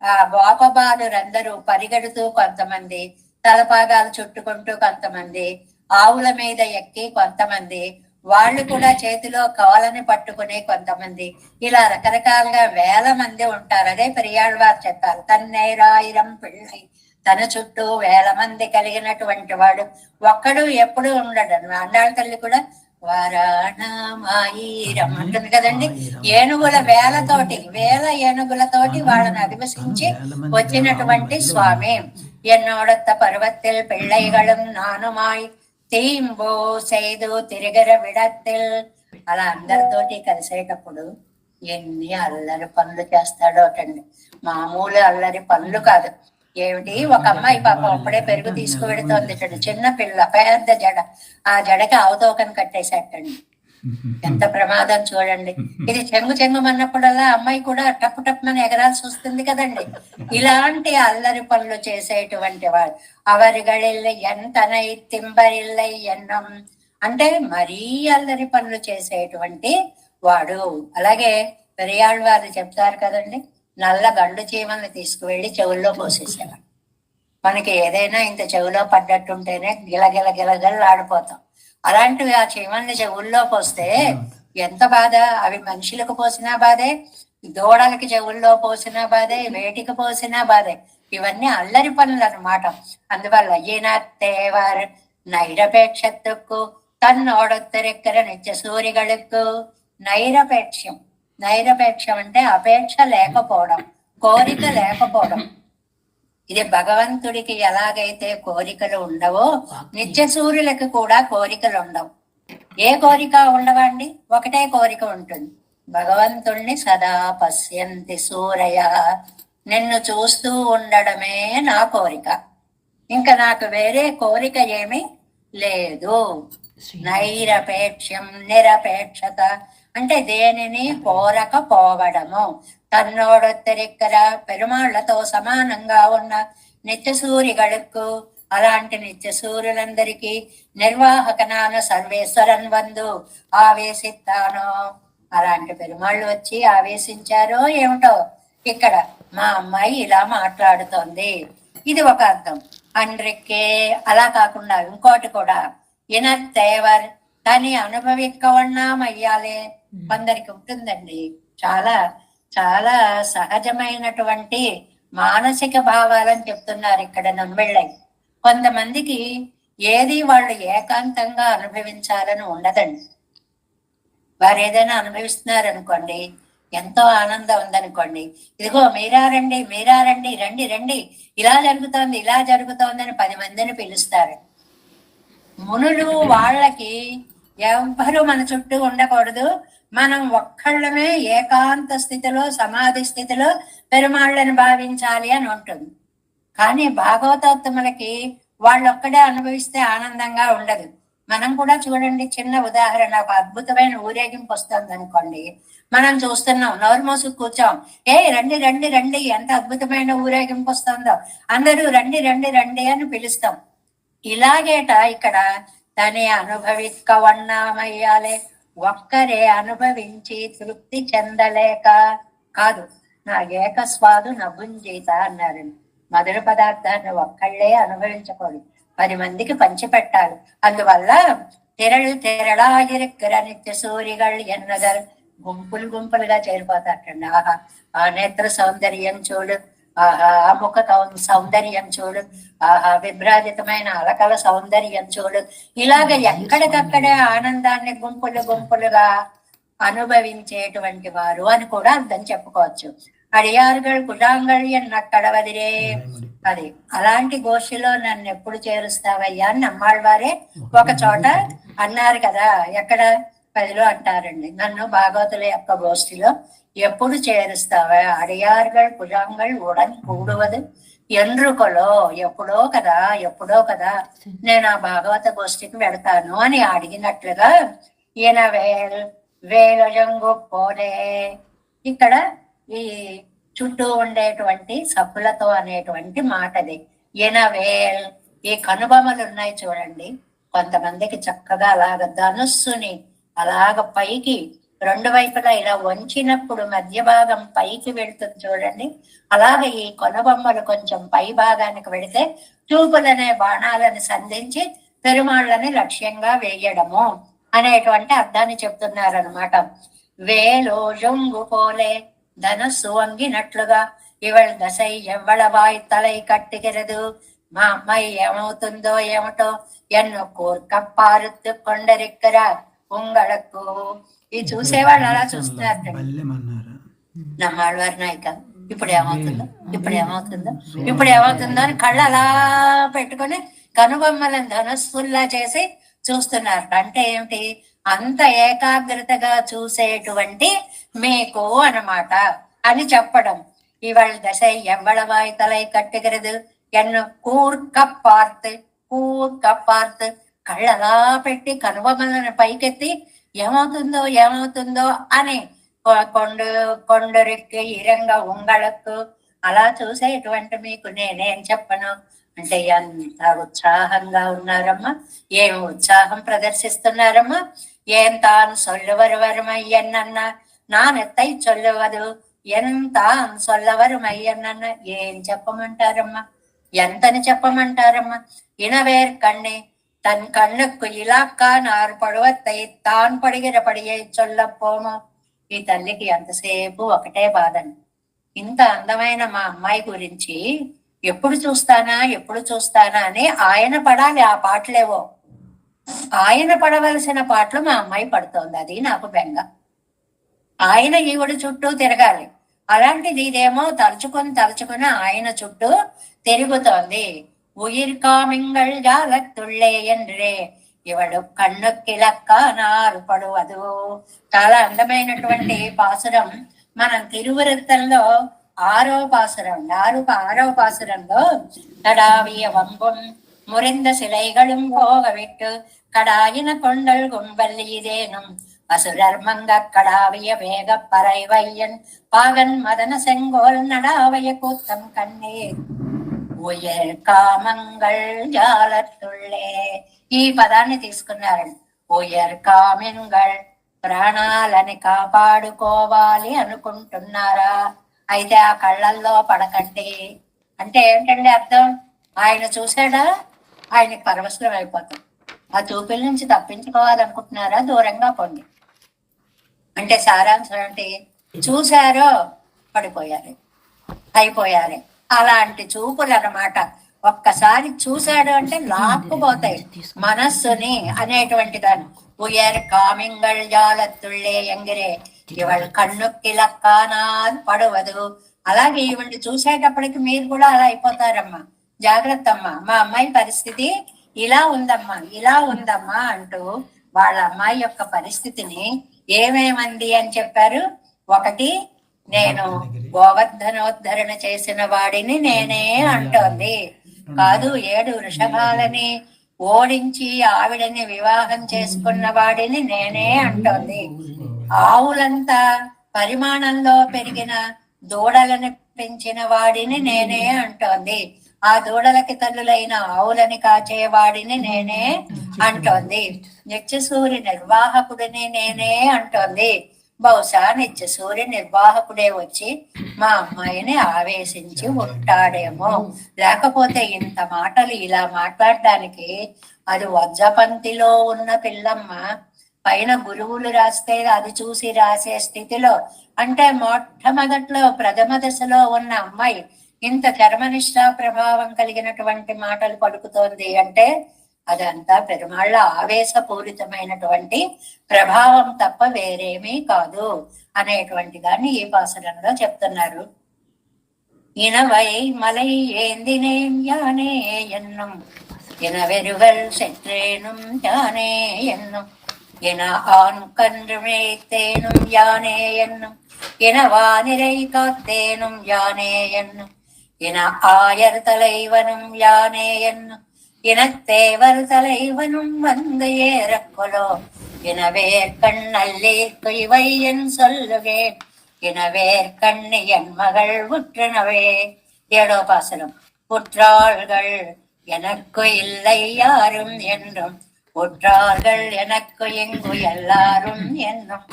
ఆ గోపబాలురందరూ పరిగెడుతూ, కొంతమంది తలపాగాలు చుట్టుకుంటూ, కొంతమంది ఆవుల మీద ఎక్కి, కొంతమంది వాళ్ళు కూడా చేతిలో కవలని పట్టుకుని, కొంతమంది ఇలా రకరకాలుగా వేల మంది ఉంటారు. అదే పెరియాళ్వారు చెప్పారు, తన్నేరాయిరం పిళ్ళై. తన చుట్టూ వేల మంది కలిగినటువంటి వాడు ఒక్కడు ఎప్పుడు ఉండడు. అండాళ్ళ తల్లి కూడా వారాణమాయిరం అంటుంది కదండి. వేల ఏనుగులతోటి వాళ్ళని అధివసించి వచ్చినటువంటి స్వామి. ఎన్నోడత్త పర్వத்தில் పిళ్ళైగళం నానుమాయ్ తీంబో సైదు తిరిగర విడత్తిల్. అలా అందరితోటి కలిసేటప్పుడు ఎన్ని అల్లరి పనులు చేస్తాడో అటండి. మామూలు అల్లరి పనులు కాదు. ఏమిటి, ఒక అమ్మాయి పాపం అప్పుడే పెరుగు తీసుకువెడుతోంది, చిన్న పిల్ల, పెద్ద జడ, ఆ జడకి అవతోకని కట్టేసేటండి. ఎంత ప్రమాదం చూడండి. ఇది చెంగుమన్నప్పుడల్లా అమ్మాయి కూడా టప్పు టప్పుమని ఎగరాల్సి వస్తుంది కదండి. ఇలాంటి అల్లరి పనులు చేసేటువంటి వాడు అవరిగళిల్ల ఎంతనై తింబరిల్లై ఎన్నం అంటే మరీ అల్లరి పనులు చేసేటువంటి వాడు. అలాగే పెరియాళ్ళవారు చెప్తారు కదండి, నల్ల గండు చీమల్ని తీసుకువెళ్ళి చెవుల్లో పోసేసేవాడు. మనకి ఏదైనా ఇంత చెవులో పడ్డట్టుంటేనే గిలగిల గిలగిల ఆడిపోతాం. అలాంటివి ఆ చీమల్ని చెవుల్లో పోస్తే ఎంత బాధ. అవి మనుషులకు పోసినా బాధే, దూడలకి చెవుల్లో పోసినా బాధే, వేటికి పోసినా బాధే. ఇవన్నీ అల్లరి పనులు అన్నమాట. అందువల్ల ఈయనత్తేవారు నైరపేక్షత్తుకు తన్నోడొత్తరెక్కర నిత్య సూరిగళుకు. నైరపేక్షం అంటే అపేక్ష లేకపోవడం, కోరిక లేకపోవడం. ఇది భగవంతుడికి ఎలాగైతే కోరికలు ఉండవో నిత్య సూర్యులకు కూడా కోరికలు ఉండవు. ఏ కోరిక ఉండవండి, ఒకటే కోరిక ఉంటుంది, భగవంతుణ్ణి సదా పశ్యంతి సూరయ. నిన్ను చూస్తూ ఉండడమే నా కోరిక, ఇంకా నాకు వేరే కోరిక ఏమీ లేదు. నైరపేక్ష్యం నిరపేక్షత అంటే దేనిని కోరకపోవడము. తన్నోడొత్తరిక్కర పెరుమాళ్లతో సమానంగా ఉన్న నిత్య సూరిగళుకు. అలాంటి నిత్య సూర్యులందరికీ నిర్వాహకనాన సర్వేశ్వరన్ వందు ఆవేశిస్తాను. అలాంటి పెరుమాళ్ళు వచ్చి ఆవేశించారో ఏమిటో. ఇక్కడ మా అమ్మాయి ఇలా మాట్లాడుతోంది, ఇది ఒక అర్థం. అండ్రిక్కే అలా కాకుండా ఇంకోటి కూడా, ఇనత్తేవర్ దాన్ని అనుభవిక్కవన్నామయ్యాలే. కొందరికి ఉంటుందండి, చాలా చాలా సహజమైనటువంటి మానసిక భావాలని చెప్తున్నారు ఇక్కడ నమ్మిళ్ళై. కొంతమందికి ఏది వాళ్ళు ఏకాంతంగా అనుభవించాలని ఉండదండి. వారు ఏదైనా అనుభవిస్తున్నారనుకోండి, ఎంతో ఆనందం ఉందనుకోండి, ఇదిగో మీరా రండి, మీరా రండి, రండి రండి, ఇలా జరుగుతోంది, ఇలా జరుగుతోంది అని 10 మందిని పిలుస్తారు. మునులు వాళ్ళకి ఎవ్వరూ మన చుట్టూ ఉండకూడదు, మనం ఒక్కళ్ళమే ఏకాంత స్థితిలో, సమాధి స్థితిలో పెరుమాళ్ళని భావించాలి అని ఉంటుంది. కానీ భాగవతోత్తములకి వాళ్ళొక్కడే అనుభవిస్తే ఆనందంగా ఉండదు. మనం కూడా చూడండి, చిన్న ఉదాహరణ, ఒక అద్భుతమైన ఊరేగింపు వస్తుంది అనుకోండి, మనం చూస్తున్నాం, నోరు మోసుకు కూర్చోం, రండి రండి రండి, ఎంత అద్భుతమైన ఊరేగింపు వస్తుందో, అందరూ రండి రండి రండి అని పిలుస్తాం. ఇలాగేట ఇక్కడ తనే అనుభవిక్క వన్నామయ్యాలే, ఒక్కరే అనుభవించి తృప్తి చెందలేక కాదు, నా ఏకస్వాదు నభుంజీత అన్నారండి. మధుర పదార్థాన్ని ఒక్కళ్ళే అనుభవించకూడదు, 10 మందికి పంచిపెట్టాలి. అందువల్ల తెరళు తెరళాగిరిక్కర నిత్య సూరిగళ్ళు ఎన్నదరు, గుంపులు గుంపులుగా చేరిపోతారండి. ఆహా, ఆ నేత్ర సౌందర్యం చూడు, ఆహా ఆ ముఖ సౌందర్యం చూడు, ఆహా విభ్రాజితమైన అలకల సౌందర్యం చూడు. ఇలాగ ఎక్కడికక్కడే ఆనందాన్ని గుంపులు గుంపులుగా అనుభవించేటువంటి వారు అని కూడా అర్థం చెప్పుకోవచ్చు. అడియారుగల్ కులాంగళ్ ఎన్నక్కడవదిరే, అది అలాంటి గోష్ఠిలో నన్ను ఎప్పుడు చేరుస్తావయ్యా అని నమ్మాళ్ళవారే ఒక చోట అన్నారు కదా. ఎక్కడ? 10లో అంటారండి, నన్ను భాగవతుల యొక్క గోష్ఠిలో ఎప్పుడు చేరుస్తావా? అడియారుగల్ కులాంగళ్ ఉడన్ కూడువదు ఎండ్రుకలో, ఎప్పుడో కదా ఎప్పుడో కదా నేను ఆ భాగవత గోష్ఠికి వెడతాను అని అడిగినట్లుగా ఈయన వేలజంగు పోలే. ఇక్కడ ఈ చుట్టూ ఉండేటువంటి సభ్యులతో అనేటువంటి మాటది. ఈయనవేల్, ఈ కనుబొమ్మలు ఉన్నాయి చూడండి, కొంతమందికి చక్కగా అలాగ ధనుస్సుని అలాగ పైకి 2 వైపులా ఇలా వంచినప్పుడు మధ్య భాగం పైకి వెళ్తుంది చూడండి, అలాగే ఈ కొనబొమ్మలు కొంచెం పై భాగానికి వెళితే చూపులనే బాణాలను సంధించి పెరుమాళ్ళని లక్ష్యంగా వేయడము అనేటువంటి అర్థాన్ని చెప్తున్నారనమాట. వేలో జొంగు పోలే, ధనస్సు వంగినట్లుగా, ఇవళ దశై ఎవ్వళ వాయి తలై కట్టుగిరదు, మా అమ్మాయి ఏమవుతుందో ఏమిటో, ఎన్నో కోర్కప్పారుత్తు కొండరెక్కరా ఉంగళకు. ఇది చూసేవాళ్ళు అలా చూస్తున్నారు. నమ్మాళ్ళవారి నాయక ఇప్పుడు ఏమవుతుందో, ఇప్పుడు ఏమవుతుందో, ఇప్పుడు ఏమవుతుందో అని కళ్ళు అలా పెట్టుకొని కనుబొమ్మలను ధనుస్సుల్లా చేసి చూస్తున్నారు. అంటే ఏమిటి? అంత ఏకాగ్రతగా చూసేటువంటి మీకు అన్నమాట అని చెప్పడం. ఇవాళ దశ ఎవ్వళ వాయి తలై కట్టుகிறது ఎన్ను కూర్కప్పార్త్, కూర్కప్పార్త్, కళ్ళు అలా పెట్టి కనుబొమ్మలను పైకెత్తి ఏమవుతుందో ఏమవుతుందో అని కొండరెక్కి ఇరంగా ఉంగళకు అలా చూసేటువంటి మీకు నేనేం చెప్పను అంటే, ఎంత ఉత్సాహంగా ఉన్నారమ్మా, ఏం ఉత్సాహం ప్రదర్శిస్తున్నారమ్మా. ఏం తాను సొల్లవరువరమయ్యన్న నానెత్తై చొల్లవదు, ఎంత సొల్లవరుమయ్యన్న ఏం చెప్పమంటారమ్మా, ఎంతని చెప్పమంటారమ్మా. ఇనవేర్కண்ணే தன் கண்ணுக்கு இலாக்கானார் పడువత్తై తాను పడిగిన పడియే చొల్లపోము. ఈ తల్లికి ఎంతసేపు ఒకటే బాధని, ఇంత అందమైన మా అమ్మాయి గురించి ఎప్పుడు చూస్తానా ఎప్పుడు చూస్తానా అని ఆయన పడాలి. ఆ పాటలేవో ఆయన పడవలసిన పాటలు మా అమ్మాయి పడుతోంది, అది నాకు బెంగ. ఆయన ఈవిడ చుట్టూ తిరగాలి, అలాంటిది ఇదేమో తలుచుకుని ఆయన చుట్టూ తిరుగుతోంది. ఉయిర్కామింగళ్ జాలత్తుళ్ళే ఎండ్రే ఇవడు కన్నుక్కిలక్కానారు పడువదు. చాలా అందమైనటువంటి పాసురం. మనం తిరువృత్తంలో 6వ పాసురంలో తడావియ వంబుం మురింద సిలైகளும் போகவிட்டு கடாயின கொண்டல் கும்பல் இதேனும் அசுரர்மங்க கடாவிய வேக பறைவையன் பாகன் மதன செங்கோல் நடாவைய கூத்தம் கண்ணே ఉయర్ కామంగళ్ జాలత్తుళ్ళే. ఈ పదాన్ని తీసుకున్నారండి. ఉయర్ కామింగళ్, ప్రాణాలని కాపాడుకోవాలి అనుకుంటున్నారా? అయితే ఆ కళ్ళల్లో పడకండి. అంటే ఏంటండి అర్థం? ఆయన చూసాడా, ఆయనకి పరవశనం అయిపోతాం. ఆ చూపుల నుంచి తప్పించుకోవాలనుకుంటున్నారా? దూరంగా పొంది. అంటే సారాంశం ఏంటి? చూశారో పడిపోయారు, అయిపోయారు. అలాంటి చూపులు అన్నమాట. ఒక్కసారి చూశాడు అంటే లాక్కుపోతాయి మనస్సుని అనేటువంటి దాన్ని. ఉయర్ కామింగళ్ జాలత్తుళ్ళే ఎంగిరే ఇవాళ కన్నుక్కి లక్కానాది పడవదు. అలాగే ఇవన్నీ చూసేటప్పటికి మీరు కూడా అలా అయిపోతారమ్మా, జాగ్రత్త అమ్మా, మా అమ్మాయి పరిస్థితి ఇలా ఉందమ్మా, ఇలా ఉందమ్మా అంటూ వాళ్ళ అమ్మాయి యొక్క పరిస్థితిని ఏమేమంది అని చెప్పారు. ఒకటి, నేను గోవర్ధనోద్ధరణ చేసిన వాడిని నేనే అంటోంది. కాదు, 7 వృషభాలని ఓడించి ఆవిడని వివాహం చేసుకున్న వాడిని నేనే అంటోంది. ఆవులంతా పరిమాణంలో పెరిగిన దూడలను పెంచిన వాడిని నేనే అంటోంది. ఆ దూడలకి తల్లులైన ఆవులని కాచేవాడిని నేనే అంటోంది. నిత్యసూరి నిర్వాహకుడిని నేనే అంటోంది. బహుశా నిత్యసూరి నిర్వాహకుడే వచ్చి మా అమ్మాయిని ఆవేశించి ఉంటాడేమో, లేకపోతే ఇంత మాటలు ఇలా మాట్లాడడానికి అది వజ్రపంక్తిలో ఉన్న పిల్లమ్మ పైన గురువులు రాస్తే అది చూసి రాసే స్థితిలో, అంటే మొట్టమొదట్లో ప్రథమ దశలో ఉన్న అమ్మాయి ఇంత కర్మనిష్ఠా ప్రభావం కలిగినటువంటి మాటలు పలుకుతోంది అంటే అదంతా పెరుమాళ్ళ ఆవేశపూరితమైనటువంటి ప్రభావం తప్ప వేరేమీ కాదు అనేటువంటి దాన్ని ఈ పాసరంలో చెప్తున్నారు. ఇనవై మలై ఏందినేం యానే ఎన్నం ఇనవెరుగల్ శత్రేనుం యానే ఎన్నం இன ஆண் கன்று மேய்த்தேனும் யானே என்னும் இனவானிரை காத்தேனும் யானே என்னும் இன ஆயர் தலைவனும் யானே என்னும் இனத்தேவர் தலைவனும் வந்து ஏறக்கொலோ இனவேர் கண்ணல்லீர்க்கு இவை என் சொல்லுகேன் இனவேர் கண்ணி என் மகள் உற்றனவே. 7వ பாசனம். உற்றாள்கள் எனக்கு இல்லை யாரும் என்றும் உற்றார்கள் எனக்கு எங்கு எல்லாரும் என்னும்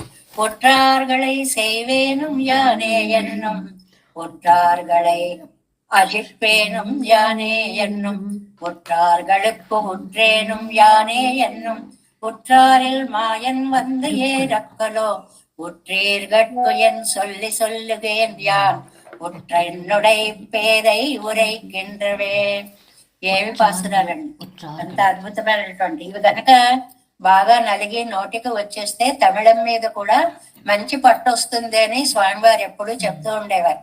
உற்றார்களை செய்வேனும் யானே என்னும் உற்றார்களை அழிப்பேனும் யானே என்னும் உற்றார்களுக்கு உற்றேனும் யானே என்னும் உற்றாரில் மாயன் வந்து ஏறக்கலோ உற்றீர்கட்கு என் சொல்லி சொல்லுகேன் யான் உற்ற என்னுடைய பேதை உரைக்கின்றவேன். ఏమి పాసురాలండి, అంత అద్భుతమైనటువంటి ఇవి కనుక బాగా నలిగి నోటికి వచ్చేస్తే తమిళం మీద కూడా మంచి పట్టు వస్తుంది అని స్వామివారు ఎప్పుడూ చెప్తూ ఉండేవారు.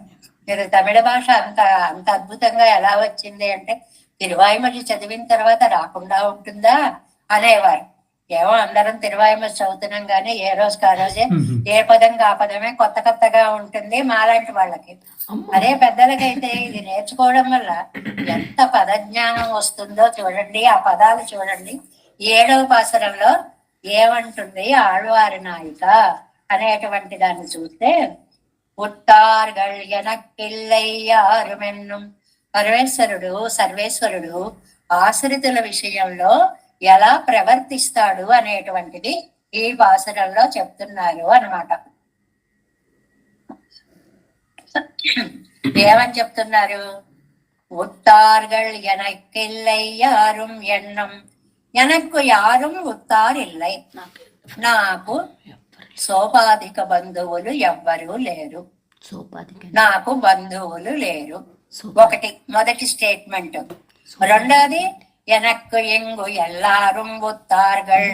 మీరు తమిళ భాష అంత అంత అద్భుతంగా ఎలా వచ్చింది అంటే తిరువాయిమొഴി చదివిన తర్వాత రాకుండా ఉంటుందా అనేవారు. ఏమో అందరం తిరువాయిమొഴి చదువుతున్నాం కానీ ఏ రోజుకి ఆ రోజే ఏ పదం ఆ పదమే కొత్త కొత్తగా ఉంటుంది మాలాంటి వాళ్ళకి. అదే పెద్దలకైతే ఇది నేర్చుకోవడం వల్ల ఎంత పదజ్ఞానం వస్తుందో చూడండి. ఆ పదాలు చూడండి. 7వ పాసురంలో ఏమంటుంది ఆళ్వారి నాయిక అనేటువంటి దాన్ని చూస్తే, పుట్టార్గళ్ ఎనక్కిల్లై యారుమెన్నుం, పరమేశ్వరుడు సర్వేశ్వరుడు ఆశ్రితుల విషయంలో ఎలా ప్రవర్తిస్తాడు అనేటువంటిది ఈ పాసురంలో చెప్తున్నారు అన్నమాట. ఏమని చెప్తున్నారు? ఉత్తార్గళ్ ఎనక్కిల్లై యారుం ఎన్నం, ఎనక్కు యారుం ఉత్తార్ ఇల్లై, నాకు సోపాధిక బంధువులు ఎవ్వరూ లేరు, నాకు బంధువులు లేరు. ఒకటి మొదటి స్టేట్మెంట్. రెండోది ఎనక్కు ఎంగు ఎల్లారుం ఉత్తార్గళ్,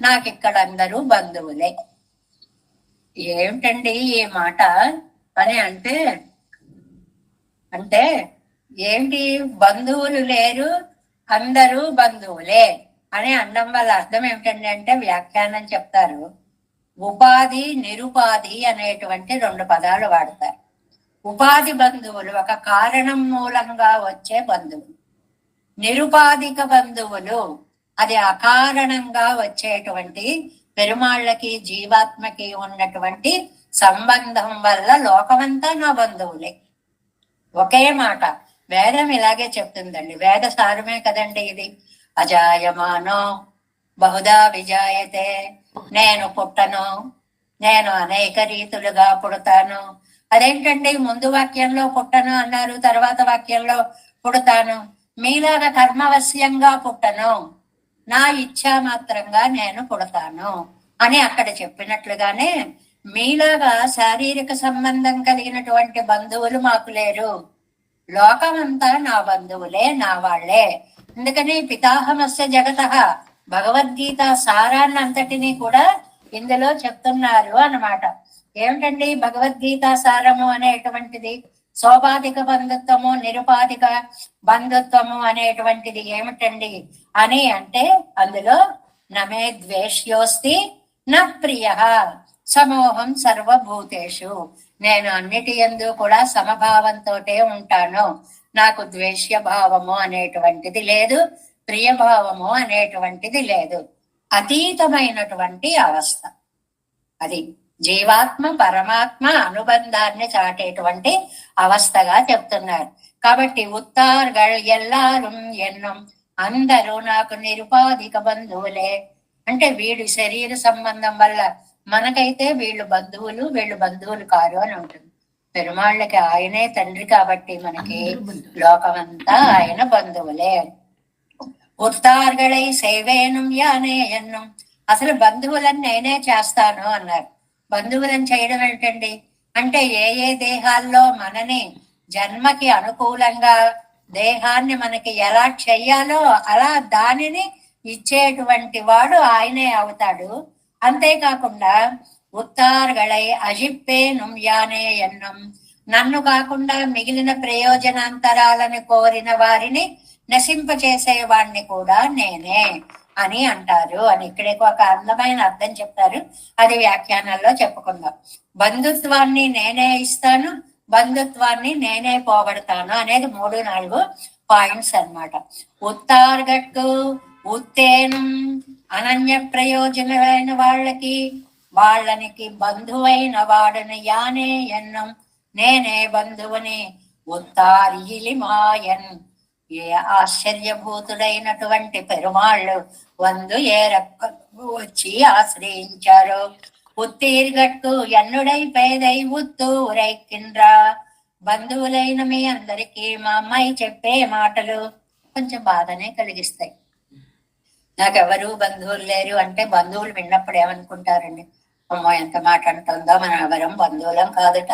నాకిక్కడ అందరూ బంధువులే. ఏమిటండి ఈ మాట అని అంటే అంటే ఏంటి, బంధువులు లేరు అందరూ బంధువులే అని అనడం వల్ల అర్థం ఏమిటండి అంటే వ్యాఖ్యానం చెప్తారు. ఉపాధి నిరుపాధి అనేటువంటి 2 పదాలు వాడతారు. ఉపాధి బంధువులు ఒక కారణం మూలంగా వచ్చే బంధువులు, నిరుపాధిక బంధువులు అది అకారణంగా వచ్చేటువంటి పెరుమాళ్ళకి జీవాత్మకి ఉన్నటువంటి సంబంధం వల్ల లోకమంతా నా బంధువులే. ఒకే మాట వేదం ఇలాగే చెప్తుందండి. వేద సారమే కదండి ఇది. అజాయమానో బహుదా విజాయతే, నేను పుట్టను, నేను అనేక రీతులుగా పుడతాను. అదేంటండి ముందు వాక్యంలో పుట్టను అన్నారు, తర్వాత వాక్యంలో పుడతాను. మీలాగా కర్మవశ్యంగా పుట్టను, నా ఇచ్ఛా మాత్రంగా నేను పుడతాను అని అక్కడ చెప్పినట్లుగానే మీలాగా శారీరక సంబంధం కలిగినటువంటి బంధువులు మాకు లేరు. లోకమంతా నా బంధువులే, నా వాళ్లే. అందుకని పితాహమస్య జగత భగవద్గీత సారాన్ని అంతటినీ కూడా ఇందులో చెప్తున్నారు అన్నమాట. ఏమిటండి భగవద్గీత సారము అనేటువంటిది? సోపాధిక బంధుత్వము, నిరుపాధిక బంధుత్వము అనేటువంటిది ఏమిటండి అని అంటే, అందులో నమే ద్వేష్యోస్తి న ప్రియ సమోహం సర్వభూతేషు. నేను అన్నిటి యందు కూడా సమభావంతో ఉంటాను. నాకు ద్వేష్య భావము అనేటువంటిది లేదు, ప్రియభావము అనేటువంటిది లేదు. అతీతమైనటువంటి అవస్థ అది. జీవాత్మ పరమాత్మ అనుబంధాన్ని చాటేటువంటి అవస్థగా చెప్తున్నారు. కాబట్టి ఉత్తార్గళ్ ఎల్లారు ఎన్నం, అందరూ నాకు నిరుపాధిక బంధువులే. అంటే వీడి శరీర సంబంధం వల్ల మనకైతే వీళ్ళు బంధువులు, వీళ్ళు బంధువులు కారు అని ఉంటుంది. పెరుమాళ్ళకి ఆయనే తండ్రి కాబట్టి మనకి లోకమంతా ఆయన బంధువులే. ఉత్తార్గళై సేవేనం యానే ఎన్నం, అసలు బంధువులను నేనే చేస్తాను అన్నారు. బంధువులను చేయడం ఏంటండి అంటే, ఏ ఏ దేహాల్లో మనని జన్మకి అనుకూలంగా దేహాన్ని మనకి ఎలా చెయ్యాలో అలా దానిని ఇచ్చేటువంటి వాడు ఆయనే అవుతాడు. అంతేకాకుండా ఉత్తార్గళై అజిప్పేనం యానే ఎన్నం, నన్ను కాకుండా మిగిలిన ప్రయోజనాంతరాలను కోరిన వారిని నశింపచేసేవాణ్ణి కూడా నేనే అని అంటారు అని ఇక్కడే ఒక అందమైన అర్థం చెప్తారు. అది వ్యాఖ్యానాల్లో చెప్పుకుందాం. బంధుత్వాన్ని నేనే ఇస్తాను, బంధుత్వాన్ని నేనే పోగొడతాను అనేది 3-4 పాయింట్స్ అన్నమాట. ఉత్తార్గట్టు ఉత్తేనం, అనన్య ప్రయోజనమైన వాళ్ళకి బంధువైన వాడని యానే ఎన్నం, నేనే బంధువుని. ఉత్తారిలి మాయన్, ఏ ఆశ్చర్యభూతుడైనటువంటి పెరుమాళ్ళు వందు ఏ రక్కలు వచ్చి ఆశ్రయించారు. ఉత్తీర్గట్టు ఎన్నుడై పేదై ఉత్తు ఉరైకిండ్రా, బంధువులైన మీ అందరికీ మా అమ్మాయి చెప్పే మాటలు కొంచెం బాధనే కలిగిస్తాయి. నాకెవరు బంధువులు లేరు అంటే, బంధువులు విన్నప్పుడు ఏమనుకుంటారండి, అమ్మో ఎంత మాట అంటుందో, మన ఎవరం బంధువులం కాదుట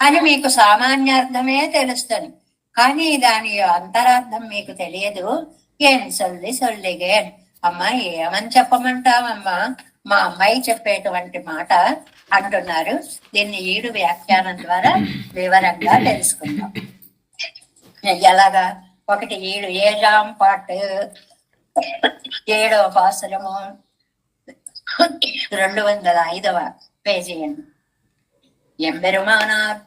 అని మీకు సామాన్యార్థమే తెలుస్తుంది. కానీ దాని అంతరార్థం మీకు తెలియదు. ఏం సొల్లిగే అమ్మా, ఏమని చెప్పమంటావమ్మా, మా అమ్మాయి చెప్పేటువంటి మాట అంటున్నారు. దీన్ని ఈడు వ్యాఖ్యానం ద్వారా వివరంగా తెలుసుకుందాం. ఎలాగా? ఒకటి ఈడు ఏజాం పాటు 7వ పాసురము 205వ పేజీ అండి. எம்பெருமானார்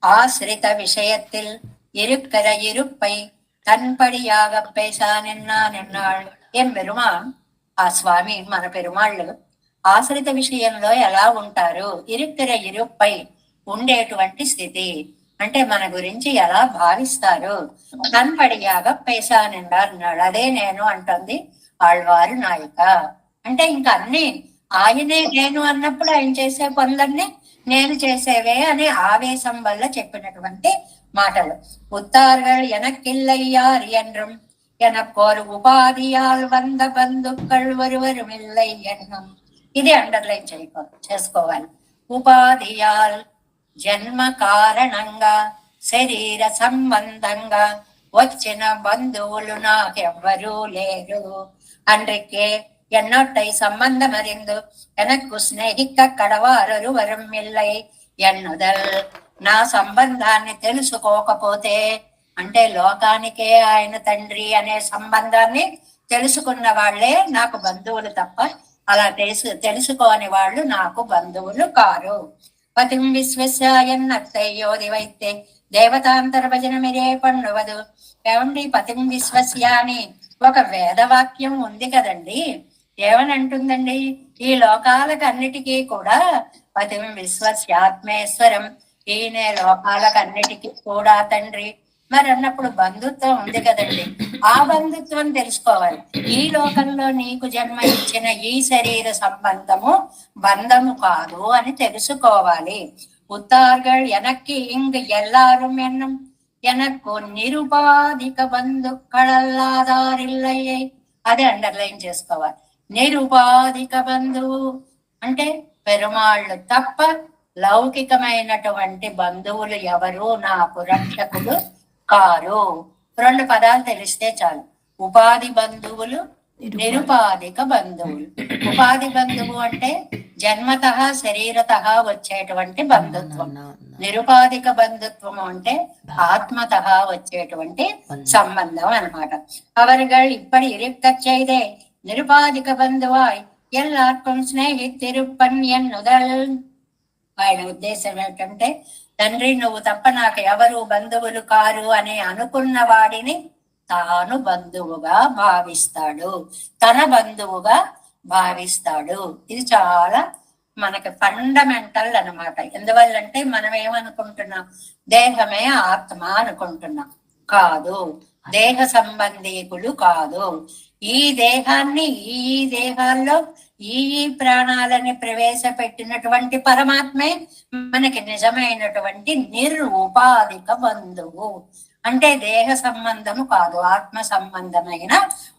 ஆசிரித விஷயத்தில் இருக்கிற இருப்பை தன்படியாக பேசா నిన్నాள். ఎంబెరుమాన్, ఆ స్వామి మన పెరుమాళ్ళు ఆశ్రిత విషయంలో ఎలా ఉంటారు, ఇరుక్కర ఇరుప్పై ఉండేటువంటి స్థితి అంటే మన గురించి ఎలా భావిస్తారు. తన్పడియాగా పేసా నిన్నాడు, అదే నేను అంటుంది ఆళ్వారు నాయక. అంటే ఇంకా అన్ని ఆయనే నేను అన్నప్పుడు ఆయన చేసే పనులన్నీ నేను చేసేవే అనే ఆవేశం వల్ల చెప్పినటువంటి మాటలు. ఉత్తార్గల్ ఎనక్కిల్లయ్యార్ என்றும் எனக்கொரு உபாதியால் வந்த బంధుக்கள் ஒருவரும் இல்லை என்னும். ఇది అండర్లైన్ చేసుకోవాలి. ఉపాధియాల్, జన్మ కారణంగా శరీర సంబంధంగా వచ్చిన బంధువులు నాకెవ్వరూ లేరు. அன்றைக்கே என்னொட்டை సంబంధం அறிந்து எனக்கு స్నేహిక కడవారరు వరం మిల్లై ఎన్నుదల్. నా సంబంధాన్ని తెలుసుకోకపోతే అంటే లోకానికే ఆయన తండ్రి అనే సంబంధాన్ని తెలుసుకున్న వాళ్లే నాకు బంధువులు తప్ప అలా తెలుసుకోని వాళ్ళు నాకు బంధువులు కారు. పతిం విశ్వస్యాయన్నత్తయ్యోది వైతే దేవతాంతర భజన మిరే పండువదు. ఏమండి, పతిం విశ్వస్య అని ఒక వేదవాక్యం ఉంది కదండి. ఏమని అంటుందండి? ఈ లోకాలకు అన్నిటికీ కూడా పతిం విశ్వస్యాత్మేశ్వరం, ఈయనే లోకాలకు అన్నిటికీ కూడా తండ్రి. మరి అన్నప్పుడు బంధుత్వం ఉంది కదండి, ఆ బంధుత్వం తెలుసుకోవాలి. ఈ లోకంలో నీకు జన్మ ఇచ్చిన ఈ శరీర సంబంధము బంధము కాదు అని తెలుసుకోవాలి. ఉత్తార్గల్ ఎనక్కి ఇంగ్ ఎల్లారు ఎన్నం, ఎనక్కు నిరుపాధిక బంధుక్కళల్లాదారిల్లయ్యై. అది అండర్లైన్ చేసుకోవాలి. నిరుపాధిక బంధువు అంటే పెరుమాళ్ళు తప్ప లౌకికమైనటువంటి బంధువులు ఎవరు నాకు రక్షకులు కారు. రెండు పదాలు తెలిస్తే చాలు. ఉపాధి బంధువులు, నిరుపాధిక బంధువులు. ఉపాధి బంధువు అంటే జన్మత శరీరత వచ్చేటువంటి బంధుత్వం. నిరుపాధిక బంధుత్వం అంటే ఆత్మత వచ్చేటువంటి సంబంధం అన్నమాట. அவர்கள் இப்படி இருக்க செய்தே నిరుపాధిక బంధువాయ్ ఎల్లార్కం స్నేహితిరుప్పన్ ఎన్నుదల్. ఆయన ఉద్దేశం ఏంటంటే, తండ్రి నువ్వు తప్ప నాకు ఎవరు బంధువులు కారు అని అనుకున్న వాడిని తాను బంధువుగా భావిస్తాడు, తన బంధువుగా భావిస్తాడు. ఇది చాలా మనకి ఫండమెంటల్ అన్నమాట. ఎందువల్లంటే మనం ఏమనుకుంటున్నాం, దేహమే ఆత్మ అనుకుంటున్నాం. కాదు, దేహ సంబంధీకులు కాదు. ఈ దేహాన్ని, ఈ దేహాల్లో ఈ ప్రాణాలని ప్రవేశపెట్టినటువంటి పరమాత్మే మనకి నిజమైనటువంటి నిరుపాధిక బంధువు. అంటే దేహ సంబంధము కాదు, ఆత్మ సంబంధమైన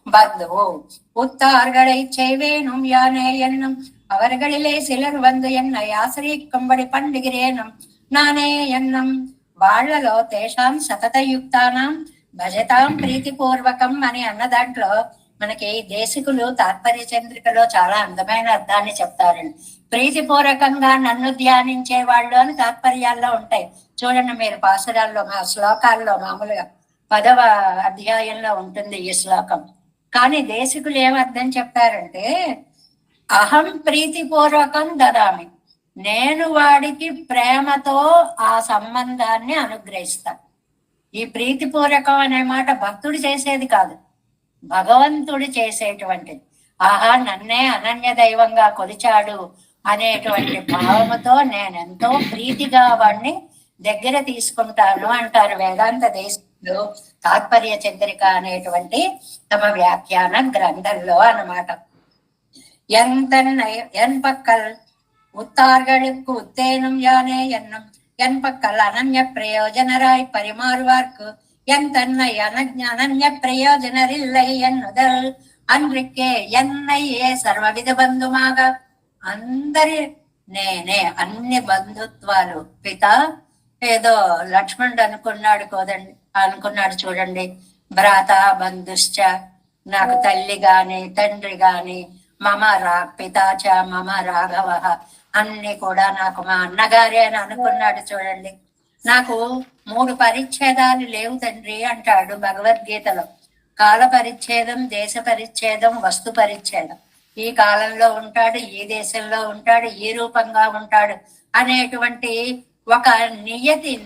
బంధువు. உத்தார்களை செய்வேனும் யானே என்னும் அவர்களிலே சிலர் வந்து என்னை ఆశ్రయికంబడి పండుగిరేనం నానే ఎన్నం. వాళ్లలో తేషాం సతతయుక్తానాం భజతాం ప్రీతిపూర్వకం అని అన్న దాంట్లో మనకి దేశికులు తాత్పర్య చంద్రికలో చాలా అందమైన అర్థాన్ని చెప్తారండి. ప్రీతిపూర్వకంగా నన్ను ధ్యానించే వాళ్ళు అని తాత్పర్యాల్లో ఉంటాయి. చూడండి మీరు పాసురాల్లో, మా శ్లోకాల్లో మామూలుగా 10వ అధ్యాయంలో ఉంటుంది ఈ శ్లోకం. కానీ దేశికులు ఏం అర్థం చెప్తారంటే, అహం ప్రీతిపూర్వకం దదామి, నేను వాడికి ప్రేమతో ఆ సంబంధాన్ని అనుగ్రహిస్తా. ఈ ప్రీతిపూర్వకం అనే మాట భక్తుడు చేసేది కాదు, భగవంతుడు చేసేటువంటిది. ఆహా, నన్నే అనన్య దైవంగా కొలిచాడు అనేటువంటి భావముతో నేనెంతో ప్రీతిగా వాడిని దగ్గర తీసుకుంటాను అంటారు వేదాంత దేశంలో తాత్పర్య చంద్రిక అనేటువంటి తమ వ్యాఖ్యాన గ్రంథంలో అన్నమాట. ఎన్ పక్కల్ ఉత్తార్గళుకు ఉత్తేనం యానే ఎన్నం ఎన్ పక్కల్ అనన్య ప్రయోజనరాయ్ పరిమారువార్కు ఎంతన్నై అనన్య ప్రయోజనరిల్లై ఎన్నుదల్ అన్రిక్కే ఎన్నయ్యే సర్వవిధ బంధుమాగా. అందరి నేనే, అన్ని బంధుత్వాలు. పిత ఏదో లక్ష్మణుడు అనుకున్నాడు చూడండి, భ్రాత బంధుశ్చ, నాకు తల్లి గాని తండ్రి గాని, మమ పితాచ మమ రాఘవ, అన్ని కూడా నాకు మా అన్నగారే అని అనుకున్నాడు చూడండి. నాకు 3 పరిచ్ఛేదాలు లేవు తండ్రి అంటాడు భగవద్గీతలో. కాల పరిచ్ఛేదం, దేశ పరిచ్ఛేదం, వస్తు పరిచ్ఛేదం. ఈ కాలంలో ఉంటాడు, ఈ దేశంలో ఉంటాడు, ఈ రూపంగా ఉంటాడు అనేటువంటి ఒక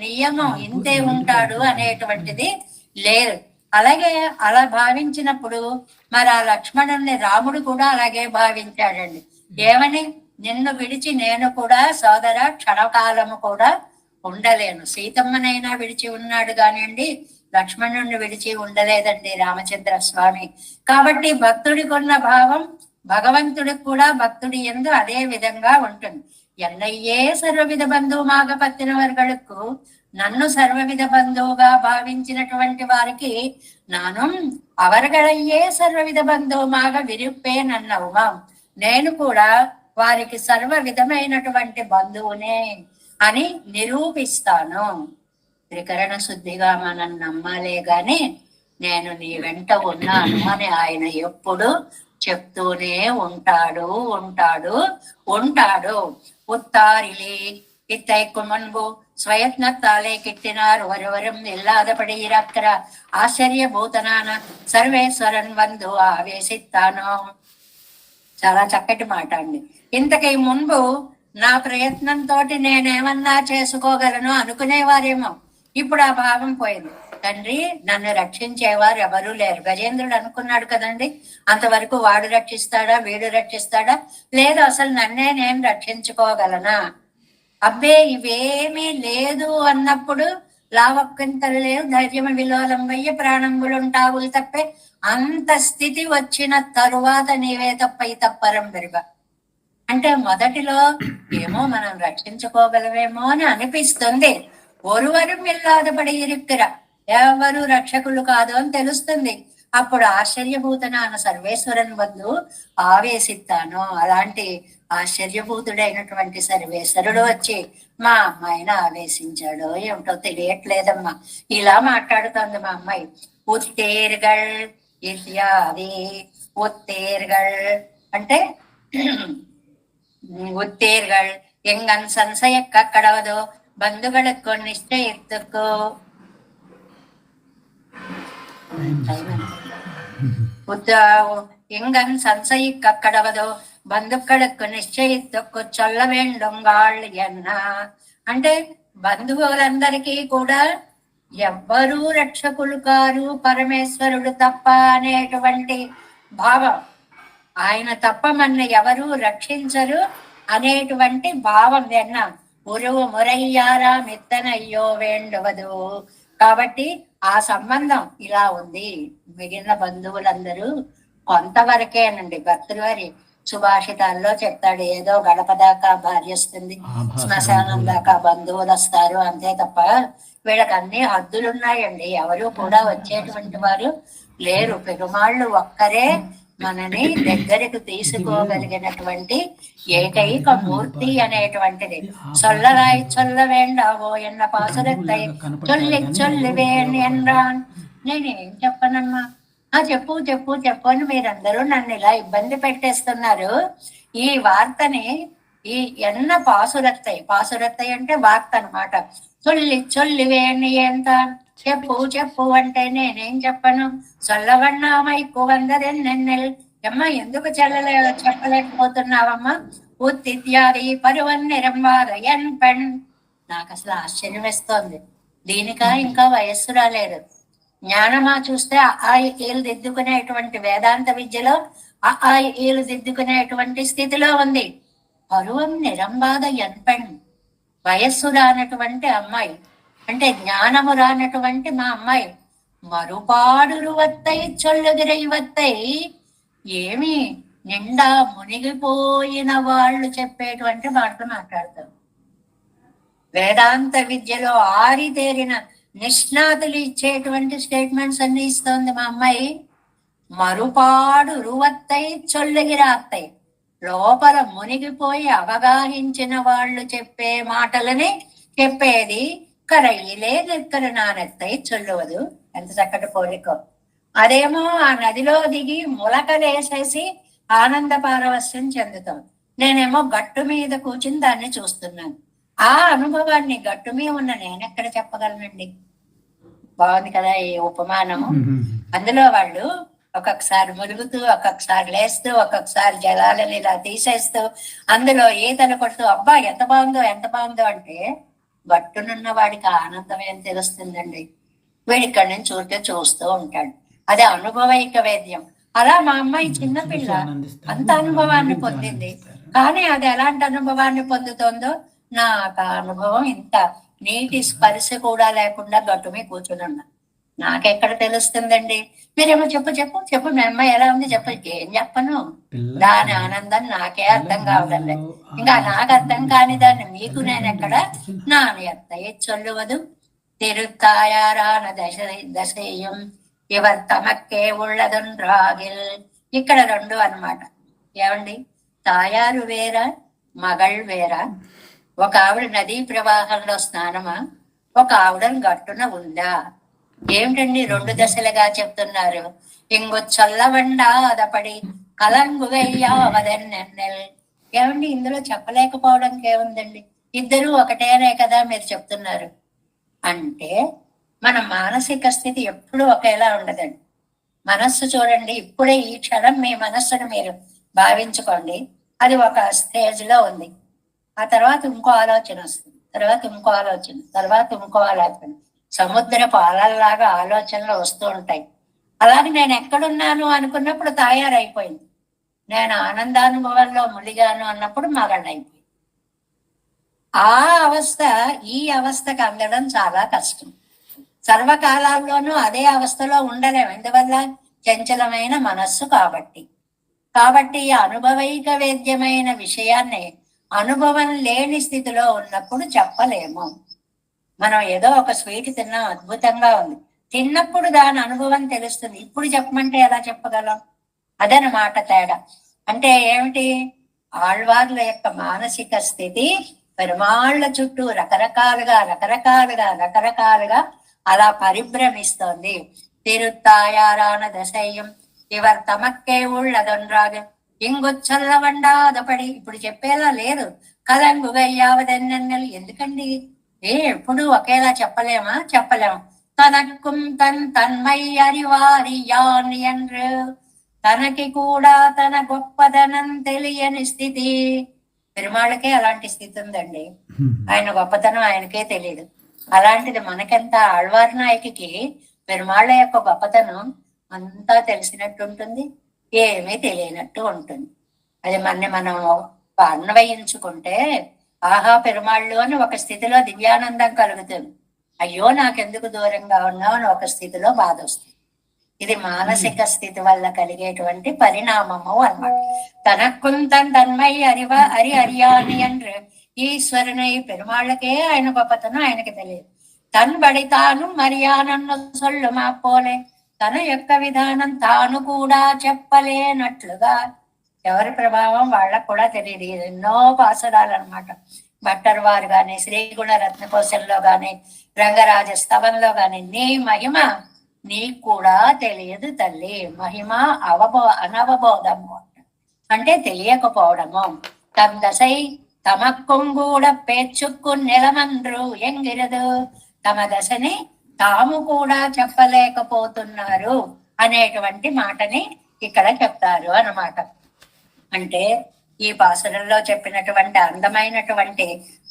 నియమం, ఇంతే ఉంటాడు అనేటువంటిది లేదు. అలాగే అలా భావించినప్పుడు మరి ఆ లక్ష్మణుని రాముడు కూడా అలాగే భావించాడండి. ఏమని, నిన్ను విడిచి నేను కూడా సోదర క్షణకాలము కూడా ఉండలేను. సీతమ్మనైనా విడిచి ఉన్నాడు కానివ్వండి, లక్ష్మణుడిని విడిచి ఉండలేదండి రామచంద్ర స్వామి. కాబట్టి భక్తుడికి ఉన్న భావం భగవంతుడికి కూడా భక్తుడి యందు అదే విధంగా ఉంటుంది. ఎన్నయ్యే సర్వవిధ బంధువుమాగ పత్తినవర్గడుకు, నన్ను సర్వవిధ బంధువుగా భావించినటువంటి వారికి నాను అవర్గడయ్యే సర్వవిధ బంధువుమాగ విరుప్పే నన్నవుమా, నేను కూడా వారికి సర్వ విధమైనటువంటి బంధువునే అని నిరూపిస్తాను. త్రికరణ శుద్ధిగా మనం నమ్మాలే గాని నేను నీ వెంట ఉన్నాను అని ఆయన ఎప్పుడు చెప్తూనే ఉంటాడు ఉంటాడు ఉంటాడు. உத்தாரிலே இத்தைக்கு முன்பு ஸ்வயத்னத்தாலே கிட்டினார் ஒருவரும் இல்லாதபடி இருக்கிற ఆశ్చర్యభూతనాన సర్వేశ్వరన్ వందు ఆవేశిస్తాను. చాలా చక్కటి మాట అండి. ఇంతకీ ముందు నా ప్రయత్నంతో నేనేమన్నా చేసుకోగలను అనుకునేవారేమో, ఇప్పుడు ఆ భావం పోయింది. తండ్రి నన్ను రక్షించేవారు ఎవరూ లేరు. గజేంద్రుడు అనుకున్నాడు కదండి, అంతవరకు వాడు రక్షిస్తాడా వీడు రక్షిస్తాడా, లేదు అసలు నన్నే నేను రక్షించుకోగలనా, అబ్బే ఇవేమీ లేదు అన్నప్పుడు లావక్కింతలు లేవు ధైర్యం విలోలం వయ్య ప్రాణంబులుంటావులు తప్పే, అంత స్థితి వచ్చిన తరువాత నీవే తప్పై తప్పరం పెరుగా. అంటే మొదటిలో ఏమో మనం రక్షించుకోగలమేమో అని అనిపిస్తుంది. ఒరువరు ఇల్లాదపడి ఇరుక్కురా, ఎవరు రక్షకులు కాదు అని తెలుస్తుంది. అప్పుడు ఆశ్చర్యభూతనాన సర్వేశ్వరన్ బంధు ఆవేశిస్తాను. అలాంటి ఆశ్చర్యభూతుడైనటువంటి సర్వేశ్వరుడు వచ్చి మా అమ్మాయిని ఆవేశించాడు ఏమిటో తెలియట్లేదమ్మా. ఇలా మాట్లాడుతోంది మా అమ్మాయి. ఉత్తేర్గల్ ఇత్యాది. ఉత్తేర్గల్ అంటే உத்தேர்கள் எங்கன் சன்சயக்க கடவதோ பந்துகளுக்கு நிச்சயித்துக்கு எங்கன் சன்சயிக்க கடవదో బంధువులకు నిశ్చయిత్తుకు చొల్ల వేండుంగాళ్ ఎన్న అంటే బంధువులందరికీ కూడా ఎవ్వరూ రక్షకులు కారు పరమేశ్వరుడు తప్ప అనేటువంటి భావం, ఆయన తప్ప మన ఎవరు రక్షించరు అనేటువంటి భావం విన్న ఉరువు మురయ్యారా మిత్తనయ్యో వేండువదు. కాబట్టి ఆ సంబంధం ఇలా ఉంది. మిగిలిన బంధువులందరూ కొంతవరకేనండి. భక్తులు వారి సుభాషితాల్లో చెప్తాడు, ఏదో గడప దాకా భార్య వస్తుంది, శ్మశానం దాకా బంధువులు వస్తారు, అంతే తప్ప వీళ్ళకి అన్ని హద్దులున్నాయండి. ఎవరు కూడా వచ్చేటువంటి వారు లేరు. పెరుమాళ్ళు ఒక్కరే మనని దగ్గరకు తీసుకోగలిగినటువంటి ఏకైక మూర్తి అనేటువంటిది. చొల్లరాయి చొల్ల వేండావో ఎన్న పాసురత్తై చొల్లి చొల్లి వేణి ఎన్రాన్. నేనేం చెప్పనమ్మా, చెప్పు చెప్పు చెప్పు అని మీరందరూ నన్ను ఇలా ఇబ్బంది పెట్టేస్తున్నారు. ఈ వార్తని ఈ ఎన్న పాసురత్తై, పాసురత్తై అంటే వార్త అనమాట. చొల్లి చొల్లి వేణి ఎంత చెప్పు చెప్పు అంటే నేనేం చెప్పను. చొల్లవన్నామైకు వందరెన్నెన్నెల్. అమ్మా ఎందుకు చెప్పలేకపోతున్నావమ్మా. ఉత్తిత్యాది పరువన్నిరంబాద ఎన్ పెన్. నాకు అసలు ఆశ్చర్యం వేస్తోంది. దీనికా ఇంకా వయస్సు రాలేదు. జ్ఞానమా చూస్తే ఆ ఈలు దిద్దుకునేటువంటి వేదాంత విద్యలో ఆ ఈలు దిద్దుకునేటువంటి స్థితిలో ఉంది. పరువం నిరంబాద ఎన్ పెన్. వయస్సు రానటువంటి అమ్మాయి అంటే జ్ఞానము రానటువంటి మా అమ్మాయి. మరుపాడురువత్తై చొల్లుగిరైవత్తై. ఏమి నిండా మునిగిపోయిన వాళ్ళు చెప్పేటువంటి మాటలు మాట్లాడతారు. వేదాంత విద్యలో ఆరితేరిన నిష్ణాతులు ఇచ్చేటువంటి స్టేట్మెంట్స్ అన్ని ఇస్తోంది మా అమ్మాయి. మరుపాడు రువత్తై చొల్లుగిరాత్తై. లోపల మునిగిపోయి అవగాహించిన వాళ్ళు చెప్పే మాటలని చెప్పేది. కరయిలే నిక్కర నానెత్తై చొల్లువదు. ఎంత చక్కటి పోలికో. అదేమో ఆ నదిలో దిగి ములకలేసేసి ఆనంద పారవస్యం చెందుతాం. నేనేమో గట్టు మీద కూర్చుని దాన్ని చూస్తున్నాను. ఆ అనుభవాన్ని గట్టు మీద ఉన్న నేనెక్కడ చెప్పగలనండి. బాగుంది కదా ఈ ఉపమానము. అందులో వాళ్ళు ఒక్కొక్కసారి మురుగుతూ, ఒక్కొక్కసారి లేస్తూ, ఒక్కొక్కసారి జలాలను ఇలా తీసేస్తూ, అందులో ఈతలు కొడుతూ, అబ్బా ఎంత బాగుందో ఎంత బాగుందో అంటే గట్టునున్న వాడికి ఆనందం ఏం తెలుస్తుందండి. వీడిక్కడి నుంచి చూస్తూ ఉంటాడు. అదే అనుభవైక వేద్యం. అలా మా అమ్మాయి చిన్నపిల్ల అంత అనుభవాన్ని పొందింది. కానీ అది ఎలాంటి అనుభవాన్ని పొందుతోందో నాకు ఆ అనుభవం ఇంత నీటి స్పర్శ కూడా లేకుండా గట్టు మీద కూర్చుని ఉన్నా. నాకెక్కడ తెలుస్తుందండి. మీరేమో చెప్పు చెప్పు చెప్పు మీ అమ్మాయి ఎలా ఉంది చెప్పు. ఏం చెప్పను. దాని ఆనందం నాకే అర్థం కావడం లేదు. ఇంకా నాకు అర్థం కాని దాన్ని మీకు నేను ఎక్కడ నాని అత్తయ్య చొల్లువదు. తిరుతాయారాన దశయం ఇవర్ తమక్కే ఉళ్ళదుండ్రాగిల్. ఇక్కడ రెండు అన్నమాట. ఏమండి, తాయారు వేరా మగళ్ వేరా. ఒక ఆవిడ నదీ ప్రవాహంలో స్నానమా, ఒక ఆవిడ గట్టున ఉందా. ఏమిటండి రెండు దశలుగా చెప్తున్నారు. ఇంగు చొల్లవండా అదపడి కలంగువయ్యావదెన్నెన్నెల్. ఏమండి ఇందులో చెప్పలేకపోవడానికి ఏముందండి. ఇద్దరు ఒకటేనే కదా మీరు చెప్తున్నారు. అంటే మన మానసిక స్థితి ఎప్పుడు ఒకేలా ఉండదండి. మనస్సు చూడండి, ఇప్పుడే ఈ క్షణం మీ మనస్సును మీరు భావించుకోండి. అది ఒక స్టేజ్ లో ఉంది. ఆ తర్వాత ఇంకో ఆలోచన వస్తుంది, తర్వాత ఇంకో ఆలోచన, తర్వాత ఇంకో ఆలోచన. సముద్రపు అలల్లాగా ఆలోచనలు వస్తూ ఉంటాయి. అలాగే నేను ఎక్కడున్నాను అనుకున్నప్పుడు తయారైపోయింది. నేను ఆనందానుభవంలో మునిగాను అన్నప్పుడు మగళ్ళైపోయింది. ఆ అవస్థ ఈ అవస్థకు అందడం చాలా కష్టం. సర్వకాలాల్లోనూ అదే అవస్థలో ఉండలేము. ఎందువల్ల? చంచలమైన మనస్సు కాబట్టి ఈ అనుభవైక వేద్యమైన విషయాన్ని అనుభవం లేని స్థితిలో ఉన్నప్పుడు చెప్పలేము. మనం ఏదో ఒక స్వీట్ తిన్నాం, అద్భుతంగా ఉంది, తిన్నప్పుడు దాని అనుభవం తెలుస్తుంది. ఇప్పుడు చెప్పమంటే ఎలా చెప్పగలం? అదనమాట తేడా. అంటే ఏమిటి? ఆళ్వార్ల యొక్క మానసిక స్థితి పెరుమాళ్ల చుట్టూ రకరకాలుగా అలా పరిభ్రమిస్తోంది. తిరుత్తాయారాన దశయం ఇవర్ తమక్కే ఉళ్ళదొన్రాగ ఇంగుచ్చల్ల వండాదపడి. ఇప్పుడు చెప్పేలా లేదు. కలంగుగయ్యావదెన్నెన్నెలు. ఎందుకండి? ఎప్పుడు ఒకేలా చెప్పలేమా? చెప్పలేము. తనக்கும் తన్మై అరివారి యాన్ என்று తనకి కూడా తన గొప్పదనం తెలియని స్థితి. పెరుమాళ్ళకే అలాంటి స్థితి ఉందండి. ఆయన గొప్పతనం ఆయనకే తెలియదు. అలాంటిది మనకెంత ఆళ్వార్ నాయకికి పెరుమాళ్ళ యొక్క గొప్పతనం అంతా తెలిసినట్టు ఉంటుంది, ఏమీ తెలియనట్టు ఉంటుంది. అది మనం అన్వయించుకుంటే ఆహా పెరుమాళ్ళు అని ఒక స్థితిలో దివ్యానందం కలుగుతుంది. అయ్యో నాకెందుకు దూరంగా ఉన్నావు అని ఒక స్థితిలో బాధ వస్తుంది. ఇది మానసిక స్థితి వల్ల కలిగేటువంటి పరిణామము అన్నమాట. తనకుంతన్ తన్మై అరియాని என்று ఈశ్వరుని పెరుమాళ్ళకే ఆయన గొప్పతనం ఆయనకి తెలియదు. తన్బడి తాను మరియానన్ను సొల్లు మాపోలే. తన యొక్క విధానం తాను కూడా చెప్పలేనట్లుగా. ఎవరి ప్రభావం వాళ్ళకు కూడా తెలియదు. ఎన్నో పాసురాలు అనమాట. భట్టర్ వారు గాని, శ్రీగుణ రత్నకోశంలో గాని, రంగరాజ స్తవంలో గాని, నీ మహిమ నీకు కూడా తెలియదు తల్లి. మహిమ అనవబోధము అంటే తెలియకపోవడము. తమ్ దశై తమక్కుం కూడా పేర్చుక్కు నిలమండ్రు ఎంగిరదు. తమ దశని తాము కూడా చెప్పలేకపోతున్నారు అనేటువంటి మాటని ఇక్కడ చెప్తారు అన్నమాట. అంటే ఈ పాసురంలో చెప్పినటువంటి అందమైనటువంటి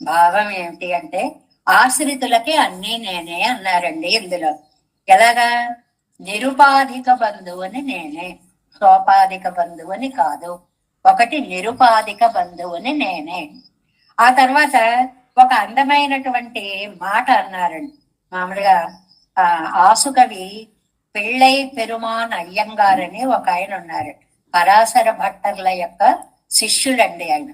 భావం ఏమిటి అంటే, ఆశ్రితులకి అన్నీ నేనే అన్నారండి ఇందులో. ఎలాగా? నిరుపాధిక బంధువుని నేనే, సోపాధిక బంధువుని కాదు. ఒకటి నిరుపాధిక బంధువుని నేనే. ఆ తర్వాత ఒక అందమైనటువంటి మాట అన్నారండి. మామూలుగా ఆసుకవి పిళ్ళై పెరుమాన్ అయ్యంగారని ఒక ఆయన ఉన్నారు. పరాశర భట్టర్ల యొక్క శిష్యులండి ఆయన.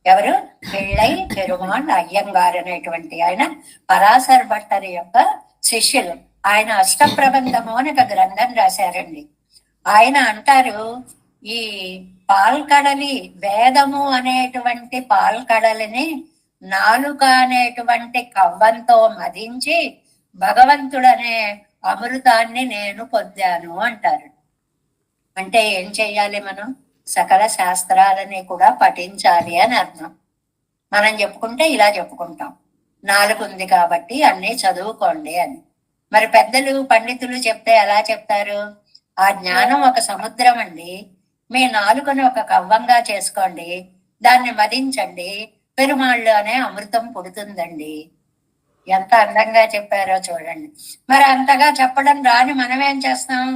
ఎవరు? పిళ్ళై పెరుమాన్ అయ్యంగారు అనేటువంటి ఆయన పరాశర భట్టర్ యొక్క శిష్యులు. ఆయన అష్టప్రబంధము అని ఒక గ్రంథం రాశారండి. ఆయన అంటారు, ఈ పాల్కడలి వేదము అనేటువంటి పాల్కడలిని నాలుక అనేటువంటి కవ్వంతో మదించి భగవంతుడనే అమృతాన్ని నేను పొందాను అంటారు. అంటే ఏం చెయ్యాలి? మనం సకల శాస్త్రాలని కూడా పఠించాలి అని అర్థం. మనం చెప్పుకుంటే ఇలా చెప్పుకుంటాం, నాలుగు ఉంది కాబట్టి అన్నీ చదువుకోండి అని. మరి పెద్దలు పండితులు చెప్తే ఎలా చెప్తారు? ఆ జ్ఞానం ఒక సముద్రం అండి, మీ నాలుకను ఒక కవ్వంగా చేసుకోండి, దాన్ని మదించండి, పెరుమాళ్ళు అనే అమృతం పుడుతుందండి. ఎంత అందంగా చెప్పారో చూడండి. మరి అంతగా చెప్పడం రాని మనం ఏం చేస్తాం?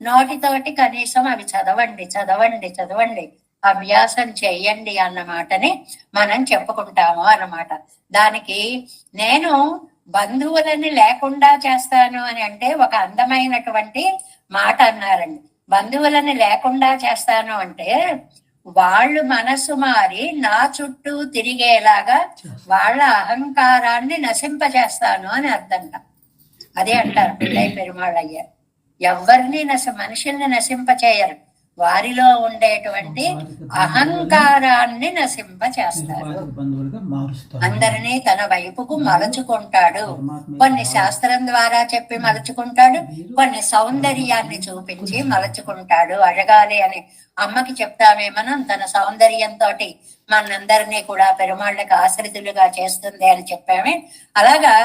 నోటితోటి కనీసం అవి చదవండి చదవండి చదవండి, అభ్యాసం చెయ్యండి అన్న మాటని మనం చెప్పుకుంటాము అన్నమాట. దానికి నేను బంధువులని లేకుండా చేస్తాను అని అంటే ఒక అందమైనటువంటి మాట అన్నారండి. బంధువులని లేకుండా చేస్తాను అంటే వాళ్ళు మనసు మారి నా చుట్టూ తిరిగేలాగా వాళ్ళ అహంకారాన్ని నశింపజేస్తాను అని అర్థంట. అదే అంటారు పిళ్ళై పెరుమాళయ్య. ఎవరిని మనుషుల్ని నశింపచేయరు, వారిలో ఉండేటువంటి అహంకారాన్ని నశింపచేస్తారు. అందరినీ తన వైపుకు మలచుకుంటాడు. కొన్ని శాస్త్రం ద్వారా చెప్పి మలచుకుంటాడు, కొన్ని సౌందర్యాన్ని చూపించి మలచుకుంటాడు. అడగాలి అని అమ్మకి చెప్తామే మనం, తన సౌందర్యంతో మనందరినీ కూడా పెరుమాళ్ళకి ఆశ్రితులుగా చేస్తుంది అని చెప్పామే. అలాగా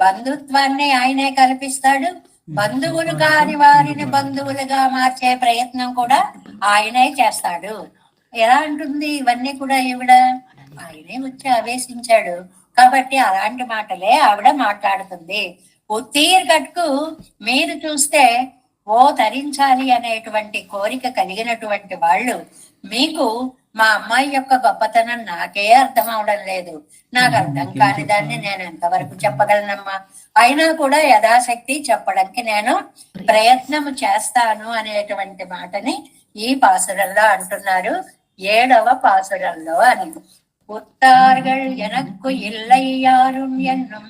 బంధుత్వాన్ని ఆయనే కల్పిస్తాడు. బంధువులు కాని వారిని బంధువులుగా మార్చే ప్రయత్నం కూడా ఆయనే చేస్తాడు. ఎలా అంటుంది ఇవన్నీ కూడా? ఈవిడ ఆయనే వచ్చి ఆవేశించాడు కాబట్టి అలాంటి మాటలే ఆవిడ మాట్లాడుతుంది. ఉత్తీర్ఘట్కు మీరు చూస్తే ఓ తరించాలి అనేటువంటి కోరిక కలిగినటువంటి వాళ్ళు, మీకు మా అమ్మాయి యొక్క గొప్పతనం నాకే అర్థం అవడం లేదు, నాకు అర్థం కాని దాన్ని నేను ఎంతవరకు చెప్పగలనమ్మా, అయినా కూడా యథాశక్తి చెప్పడానికి నేను ప్రయత్నం చేస్తాను అనేటువంటి మాటని ఈ పాసురంలో అంటున్నారు. 7వ పాసురంలో అని, ఉత్తార్గల్ ఎనక్కు ఇల్లై యారుం ఎన్నుం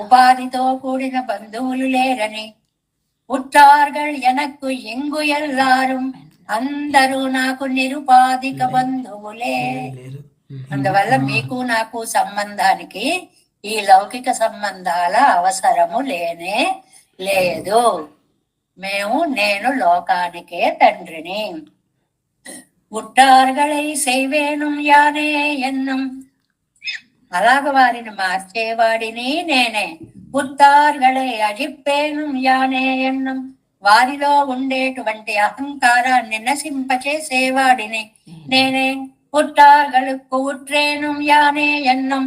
ఉపాధితో కూడిన బంధువులు లేరని ఉట్టార్గల్ ఎనక్కు ఎంగు ఎల్లారు అందరూ నాకు నిరుపాధిక బంధువులే. అందువల్ల మీకు నాకు సంబంధానికి ఈ లౌకిక సంబంధాల అవసరము లేనే లేదు. నేను లోకానికే తండ్రిని. ఉట్టార్గళై செய்வேனும் యానే ఎన్నం, అలాగ వారిని మార్చేవాడిని నేనే. ఉత్తార్గళై అజిప్పేను యానే ఎన్నం, వారిలో ఉండేటువంటి అహంకారాన్ని నశింపచేసేవాడిని నేనే. ఉట్టార్గళుక్కు ఉట్రేను యానే ఎన్నం,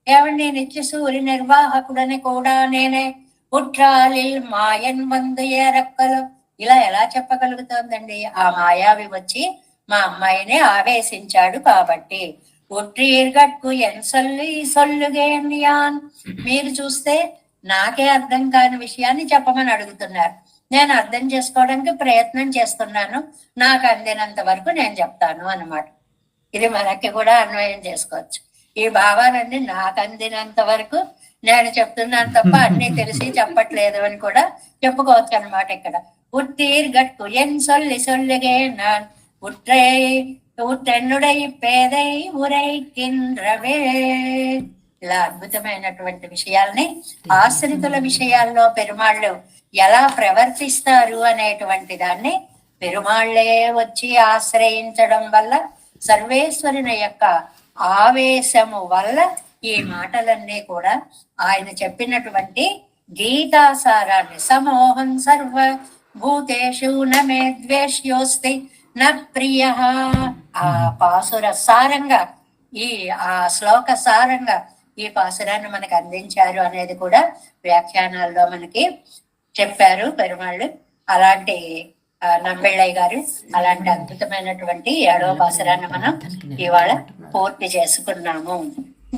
ఏమండి నిత్య సూర్య నిర్వాహకుడని కూడా నేనే. ఉట్రాలిల్ మాయన్ వందు ఏరక్కలు, ఇలా ఎలా చెప్పగలుగుతోందండి? ఆ మాయావి వచ్చి మా అమ్మాయిని ఆవేశించాడు కాబట్టి. ఉట్రీర్గట్కు ఎన్ సొల్లు ఈ సొల్లుగేన్యాన్, మీరు చూస్తే నాకే అర్థం కాని విషయాన్ని చెప్పమని అడుగుతున్నారు. నేను అర్థం చేసుకోవడానికి ప్రయత్నం చేస్తున్నాను, నాకు అందినంత వరకు నేను చెప్తాను అన్నమాట. ఇది మనకి కూడా అన్వయం చేసుకోవచ్చు. ఈ భావాలన్నీ నాకు అందినంత వరకు నేను చెప్తున్నాను తప్ప అన్ని తెలిసి చెప్పట్లేదు అని కూడా చెప్పుకోవచ్చు అనమాట. ఇక్కడ ఉత్తీర్గట్కు ఎన్ సొల్లి సొల్లిగే నాన్ ఉట్రే ఉట్టెన్నుడై పేదై ఉరైకిండ్రవే. ఇలా అద్భుతమైనటువంటి విషయాల్ని ఆశ్రితుల విషయాల్లో పెరుమాళ్ళు ఎలా ప్రవర్తిస్తారు అనేటువంటి దాన్ని పెరుమాళ్లే వచ్చి ఆశ్రయించడం వల్ల, సర్వేశ్వరుని యొక్క ఆవేశము వల్ల ఈ మాటలన్నీ కూడా ఆయన చెప్పినటువంటి గీతాసారాన్ని, సమోహం సర్వ భూతేషు నమే ద్వేష్యోస్తి న ప్రియ, ఆ పాసుర సారంగా, ఆ శ్లోక సారంగా ఈ పాసురాన్ని మనకు అందించారు అనేది కూడా వ్యాఖ్యానాల్లో మనకి చెప్పారు పెరుమాళ్ళు. అలాంటి నంబెళ్ళయ్య గారు అలాంటి అద్భుతమైనటువంటి 7వ పాసురాన్ని మనం ఇవాళ పూర్తి చేసుకున్నాము.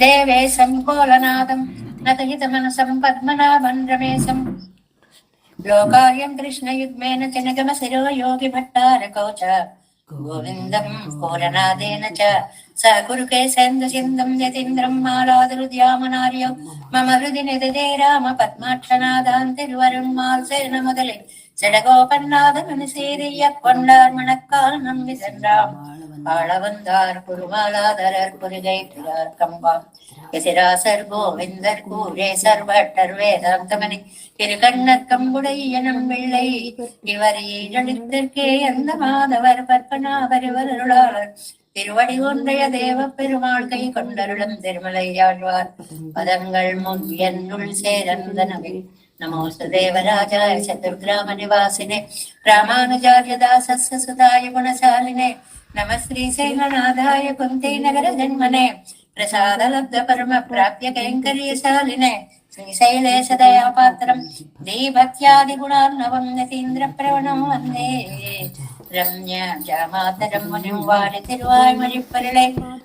దేవే సంకోలనాదం నతహిత మనసం పద్మనాభం రమేశం లోకార్యం కృష్ణ యుగ్మేన జనగమ శిరో యోగి భట్టారకౌ చ గోవిందం కోరనాదేన చ స గురుకేశేంద్ర సింధం యతీంద్రం మాలాదురుద్యామనార్యౌ మమ హృది నిదదే రామ పద్మాక్షనాదాన్ తిరువరుణ్మాల్ సేన మొదలే செடகோபன்னாதமனு சேரிய கொண்டார் மணக்கால் நம்பி சென்றாம் ஆளவந்தார் குருமாலாதரர் குருகை பிறார் கம்பாம் எசிராசர் கோவிந்தர் கூரே சர்வட்டர் வேதாந்தமணி திருக்கண்ணர் கம்புடைய நம்பிள்ளை இவர் ஈழத்திற்கே எந்த மாதவர் பற்பனாவர் இவருளாளர் திருவடி ஒன்றைய தேவ பெருமாள் கை கொண்டருளும் திருமலையாழ்வார் பதங்கள் முன் என்னுள் சேரந்தனவே. नमोस्तु देवराजाय चतुर्ग्राम निवासिने रामानुजार्य दासस्य सुताय गुणशालिने नमः श्रीशैलनाथाय कुन्ती नगर जन्मने प्रसाद लब्ध परम प्राप्य कैंकर्यशालिने श्रीशैलेश दयापात्रं दीभक्त्यादि गुणार्णवं यतीन्द्र प्रवणं वन्दे ரம்ய ஜாமாதரம் முனிம் வாழி திருவாய் மொழிப்பருளை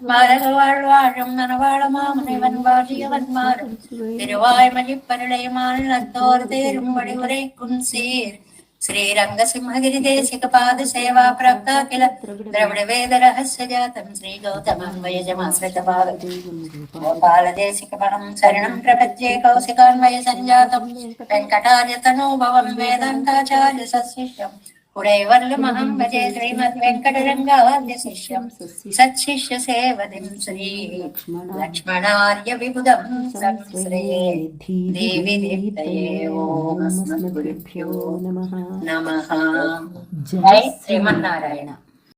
மாரக வாழ்வாழும் மனவாழ மாமுனிவன் வாழியவன் மாறும் திருவாய் மொழிப்பருளை மாநிலத்தோர் தேரும் வழிவுரைக்கும் சீர் శ్రీరంగ సింహగిరి దేశిక పాద సేవా ప్రాప్త కిల ద్రవిడ వేద రహస్య జాతం శ్రీ గౌతమం వయజమాశ్రిత గోపాల దేశిక మనం శరణం ప్రపద్యే కౌశికాన్వయ సంజాతం వెంకటార్య తనూభవం వేదాంతాచార్య సశిష్యం ఉడైవర్లమహం భజే శ్రీమద్ వెంకటరంగార్య శిష్యం సత్శిష్య సేవదిం శ్రీ లక్ష్మణార్య విబుధం సంశ్రయే దేవి దేవతయే ఓం అస్మద్గురుభ్యో నమః. జై శ్రీమన్నారాయణ.